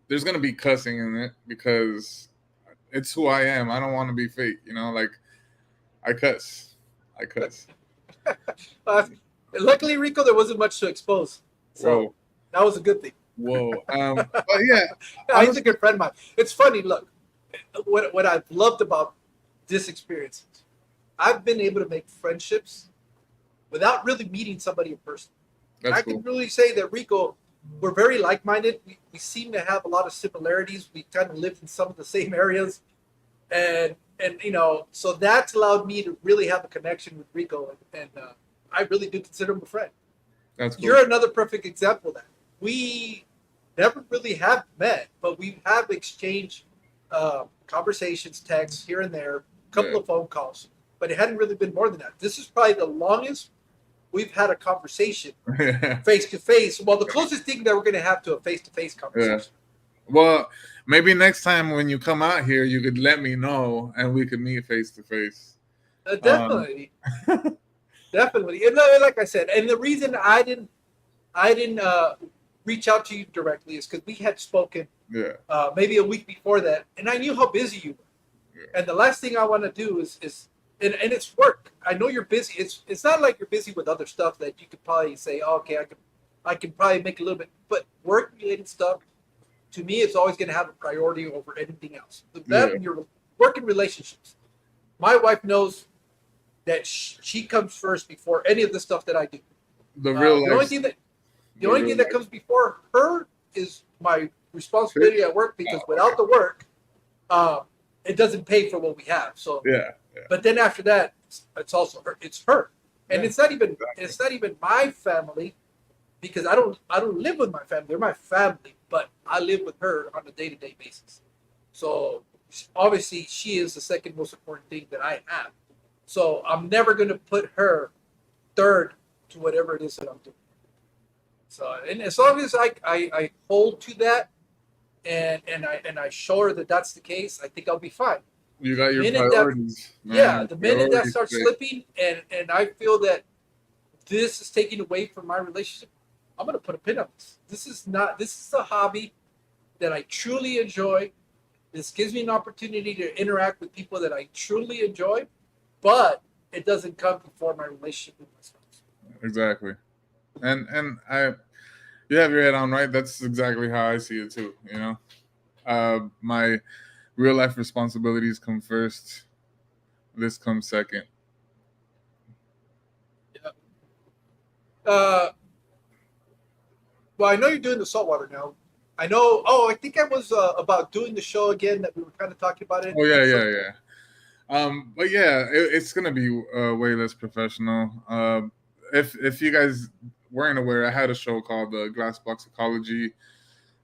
There's gonna be cussing in it because it's who I am. I don't want to be fake, like I cuss. Luckily, Rico, there wasn't much to expose, so that was a good thing. Whoa. But yeah, he's a good friend of mine. It's funny. Look, what I've loved about this experience, I've been able to make friendships without really meeting somebody in person. That's I cool. can really say that Rico, we're very like-minded. We seem to have a lot of similarities. We kind of live in some of the same areas, and so that's allowed me to really have a connection with Rico, and I really do consider him a friend. That's cool. You're another perfect example of that. We never really have met, but we have exchanged conversations, texts here and there, a couple of phone calls, but it hadn't really been more than that. This is probably the longest we've had a conversation face to face. Well, the closest thing that we're going to have to a face to face conversation. Yeah. Well, maybe next time when you come out here, you could let me know and we could meet face to face. Definitely, definitely. And like I said, and the reason I didn't reach out to you directly is because we had spoken maybe a week before that, and I knew how busy you were. Yeah. And the last thing I want to do is and it's work. I know you're busy. It's not like you're busy with other stuff that you could probably say, oh, okay, I can probably make a little bit, but work related stuff. To me, it's always going to have a priority over anything else. That and your working relationships. My wife knows that she comes first before any of the stuff that I do. The only thing that comes before her is my responsibility at work, because without the work, it doesn't pay for what we have. So But then after that, it's also her. It's her, and it's not even my family, because I don't live with my family. They're my family, but I live with her on a day-to-day basis. So obviously, she is the second most important thing that I have. So I'm never going to put her third to whatever it is that I'm doing. So, and as long as I hold to that, and I show her that that's the case, I think I'll be fine. You got your priorities. The minute that starts slipping, and I feel that this is taking away from my relationship, I'm going to put a pin on this. This is a hobby that I truly enjoy. This gives me an opportunity to interact with people that I truly enjoy, but it doesn't come before my relationship with my spouse. Exactly. And you have your head on right. That's exactly how I see it too. My real life responsibilities come first. This comes second. Yeah. Well, I know you're doing the saltwater now. I know. Oh, I think I was about doing the show again that we were kind of talking about it. Oh yeah. But yeah, it's gonna be way less professional. If you guys weren't aware, I had a show called Glass Box Ecology.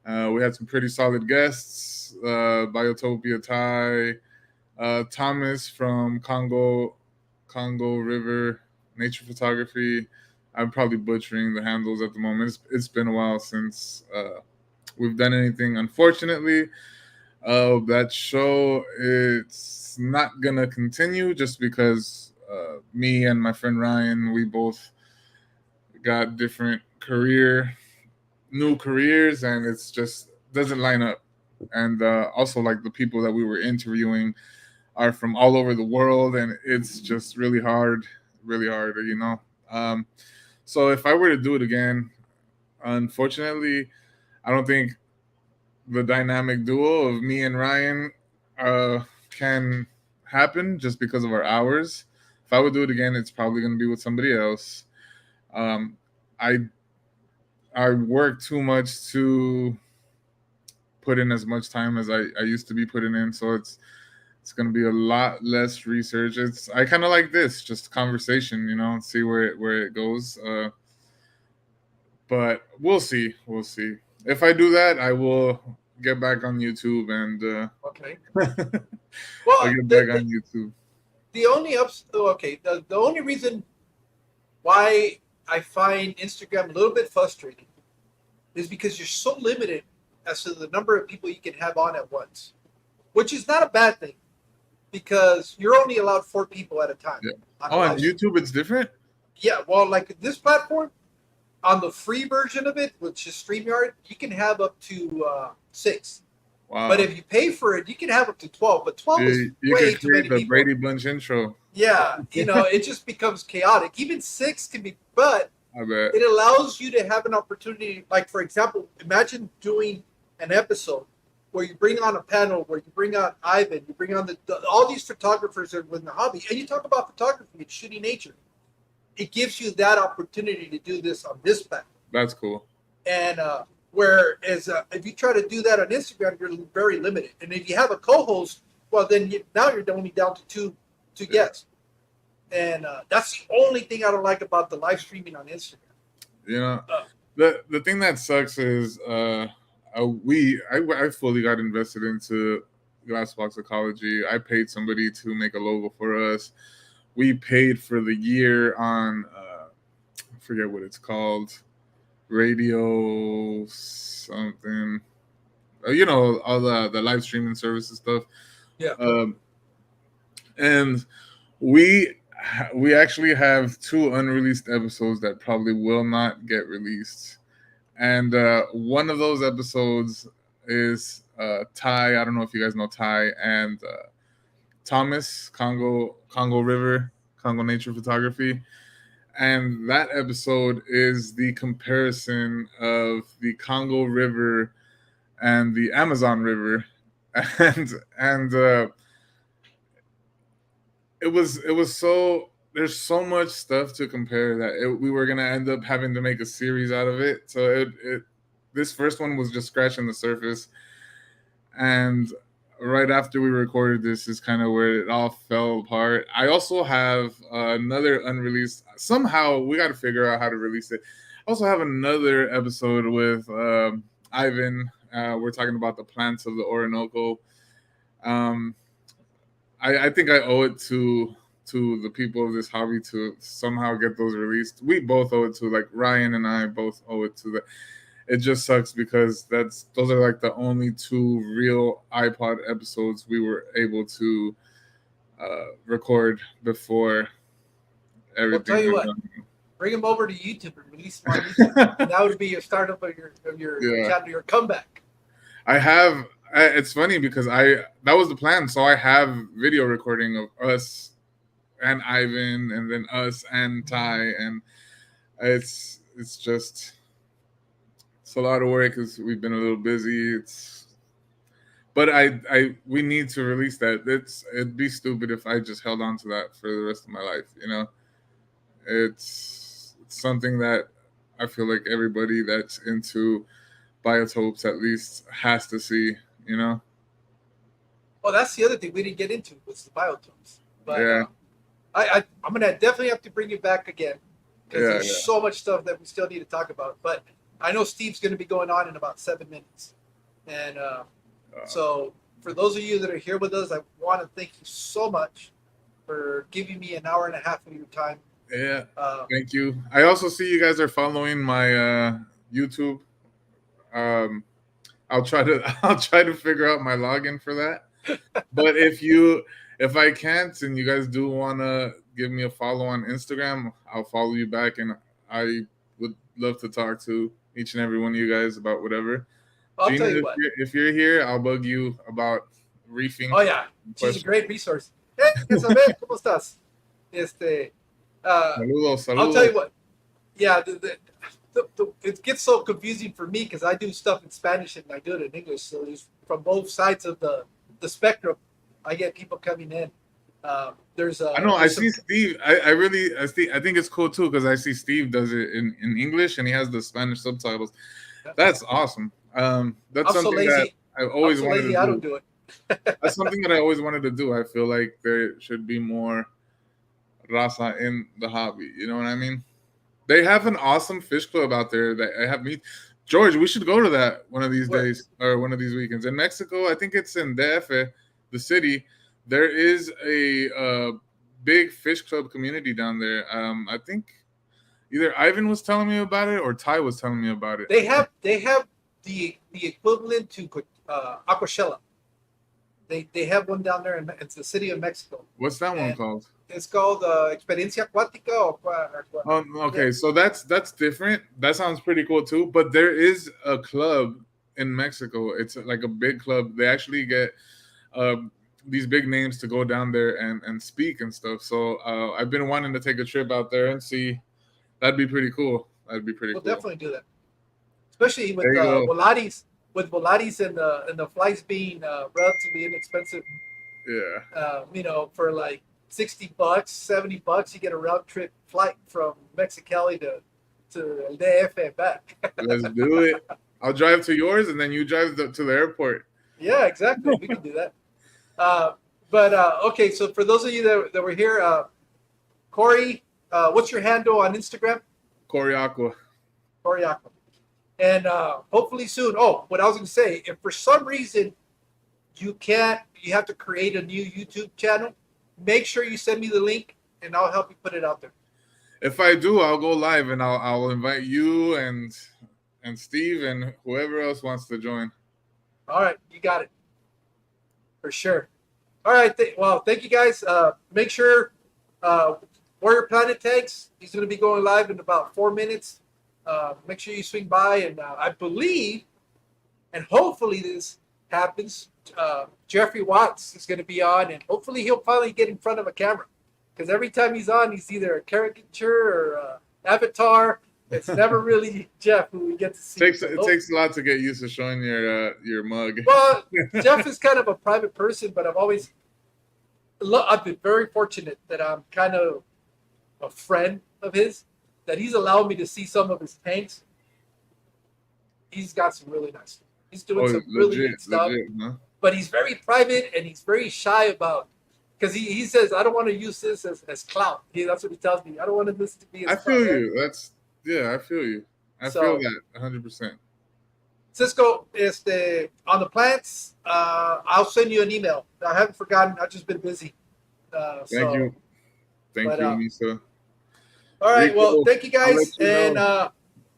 We had some pretty solid guests: Biotopia Thai, Thomas from Congo River Nature Photography. I'm probably butchering the handles at the moment. It's been a while since we've done anything. Unfortunately, that show, it's not gonna continue just because me and my friend Ryan, we both got different new careers, and it's just doesn't line up. And also, like, the people that we were interviewing are from all over the world, and it's just really hard. So if I were to do it again, unfortunately, I don't think the dynamic duo of me and Ryan can happen just because of our hours. If I would do it again, it's probably going to be with somebody else. Um, I I work too much to put in as much time as I used to be putting in, so it's going to be a lot less research. It's I kind of like this, just conversation, and see where it goes. But we'll see. We'll see. If I do that, I will get back on YouTube and Okay. I'll Well, get back on YouTube. the only okay, the only reason why I find Instagram a little bit frustrating is because you're so limited as to the number of people you can have on at once, which is not a bad thing because you're only allowed 4 people at a time. Yeah. On Oh, on YouTube it's different? Yeah, well, like this platform, on the free version of it, which is StreamYard, you can have up to 6. Wow. But if you pay for it, you can have up to 12. But 12 is You way could too many create the people. Brady Bunch intro. Yeah, it just becomes chaotic. Even 6 can be, but I bet. it allows you to have an opportunity. Like, for example, imagine doing an episode where you bring on a panel, where you bring on Ivan, you bring on all these photographers that are in the hobby, and you talk about photography and shooting nature. It gives you that opportunity to do this on this platform. That's cool. And whereas if you try to do that on Instagram, you're very limited. And if you have a co-host, well, then now you're only down to two guests. And that's the only thing I don't like about the live streaming on Instagram. The thing that sucks is I fully got invested into Glassbox Ecology. I paid somebody to make a logo for us. We paid for the year on I forget what it's called, radio something. All the live streaming services stuff. Yeah. And we actually have 2 unreleased episodes that probably will not get released. And one of those episodes is Ty. I don't know if you guys know Ty and Thomas, Congo River, Congo Nature Photography. And that episode is the comparison of the Congo River and the Amazon River. And it was so, there's so much stuff to compare that we were gonna end up having to make a series out of it. So this first one was just scratching the surface, and right after we recorded this is kind of where it all fell apart. I also have another unreleased. Somehow we got to figure out how to release it. I also have another episode with Ivan. We're talking about the plants of the Orinoco. I think I owe it to the people of this hobby to somehow get those released. We both owe it to, like, Ryan and I both owe it to the. It just sucks because those are like the only 2 real iPod episodes we were able to record before everything. I'll tell you what, bring them over to YouTube and release them on YouTube. And that would be your startup of your channel, your comeback. I have. It's funny because that was the plan. So I have video recording of us and Ivan, and then us and Ty, and it's just. It's a lot of work because we've been a little busy. But we need to release that. It'd be stupid if I just held on to that for the rest of my life. It's something that I feel like everybody that's into biotopes at least has to see. Well, that's the other thing we didn't get into was the biotopes. But yeah, I'm gonna definitely have to bring it back again because there's so much stuff that we still need to talk about. But I know Steve's going to be going on in about 7 minutes. And so for those of you that are here with us, I want to thank you so much for giving me an hour and a half of your time. Yeah, thank you. I also see you guys are following my YouTube. I'll try to figure out my login for that. But if I can't and you guys do want to give me a follow on Instagram, I'll follow you back, and I would love to talk to each and every one of you guys about whatever. I'll Gina, tell you what. If you're here, I'll bug you about reefing. Oh yeah, she's a great resource. Hey, Isabel, ¿cómo estás? Saludos. I'll tell you what. Yeah, it gets so confusing for me because I do stuff in Spanish and I do it in English. So from both sides of the spectrum, I get people coming in. There's I know. I there's see some Steve. I really. I think it's cool too because I see Steve does it in English and he has the Spanish subtitles. That's awesome. That's I'm so something that lazy. I've I'm always so wanted to lazy. I don't do. do it. That's something that I always wanted to do. I feel like there should be more raza in the hobby. You know what I mean? They have an awesome fish club out there that I have meet. George, we should go to that one of these Where? days or one of these weekends in Mexico. I think it's in DF, the city. There is a big fish club community down there. I think either Ivan was telling me about it or Ty was telling me about it. They have the equivalent to Aqua. They have one down there, and it's the city of Mexico, What's that one and called? it's called Experiencia Acuática or yeah. Okay, so that's different. That sounds pretty cool too. But there is a club in Mexico. It's like a big club. They actually get um, these big names to go down there and speak and stuff. So I've been wanting to take a trip out there and see. That'd be pretty cool. That'd be pretty We'll cool. definitely do that, especially There you go. With Volaris and the flights being relatively inexpensive. Yeah, For like $60, $70, you get a round trip flight from Mexicali to El DF and back. let's do it. I'll drive to yours and then you drive to the airport. Yeah, exactly. We can do that. But okay, so for those of you that were here, Kory, what's your handle on Instagram? Koryaqua. Koryaqua. And hopefully soon. Oh, what I was going to say, if for some reason you have to create a new YouTube channel, make sure you send me the link and I'll help you put it out there. If I do, I'll go live and I'll invite you and Steve and whoever else wants to join. All right, you got it. For sure. All right. Thank you guys. Make sure Warrior Planet tags. He's going to be going live in about 4 minutes. Make sure you swing by, and I believe, and hopefully this happens. Jeffrey Watts is going to be on, and hopefully he'll finally get in front of a camera. Because every time he's on, he's either a caricature or avatar. It's never really Jeff who we get to see. It takes a lot to get used to showing your mug. Well, Jeff is kind of a private person, but I've been very fortunate that I'm kind of a friend of his, that he's allowed me to see some of his tanks. He's got some really nice stuff. He's doing some really good stuff. Huh? But he's very private and he's very shy about, because he says, I don't want to use this as clout. That's what he tells me. I don't want this to be as I feel you. I feel you. I feel that 100%. Cisco, on the plants, I'll send you an email. I haven't forgotten. I've just been busy. Thank you. Thank you, Misa. All right. Well, thank you guys. And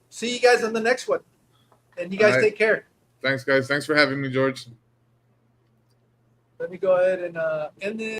see you guys on the next one. And you guys take care. Thanks, guys. Thanks for having me, George. Let me go ahead and end this.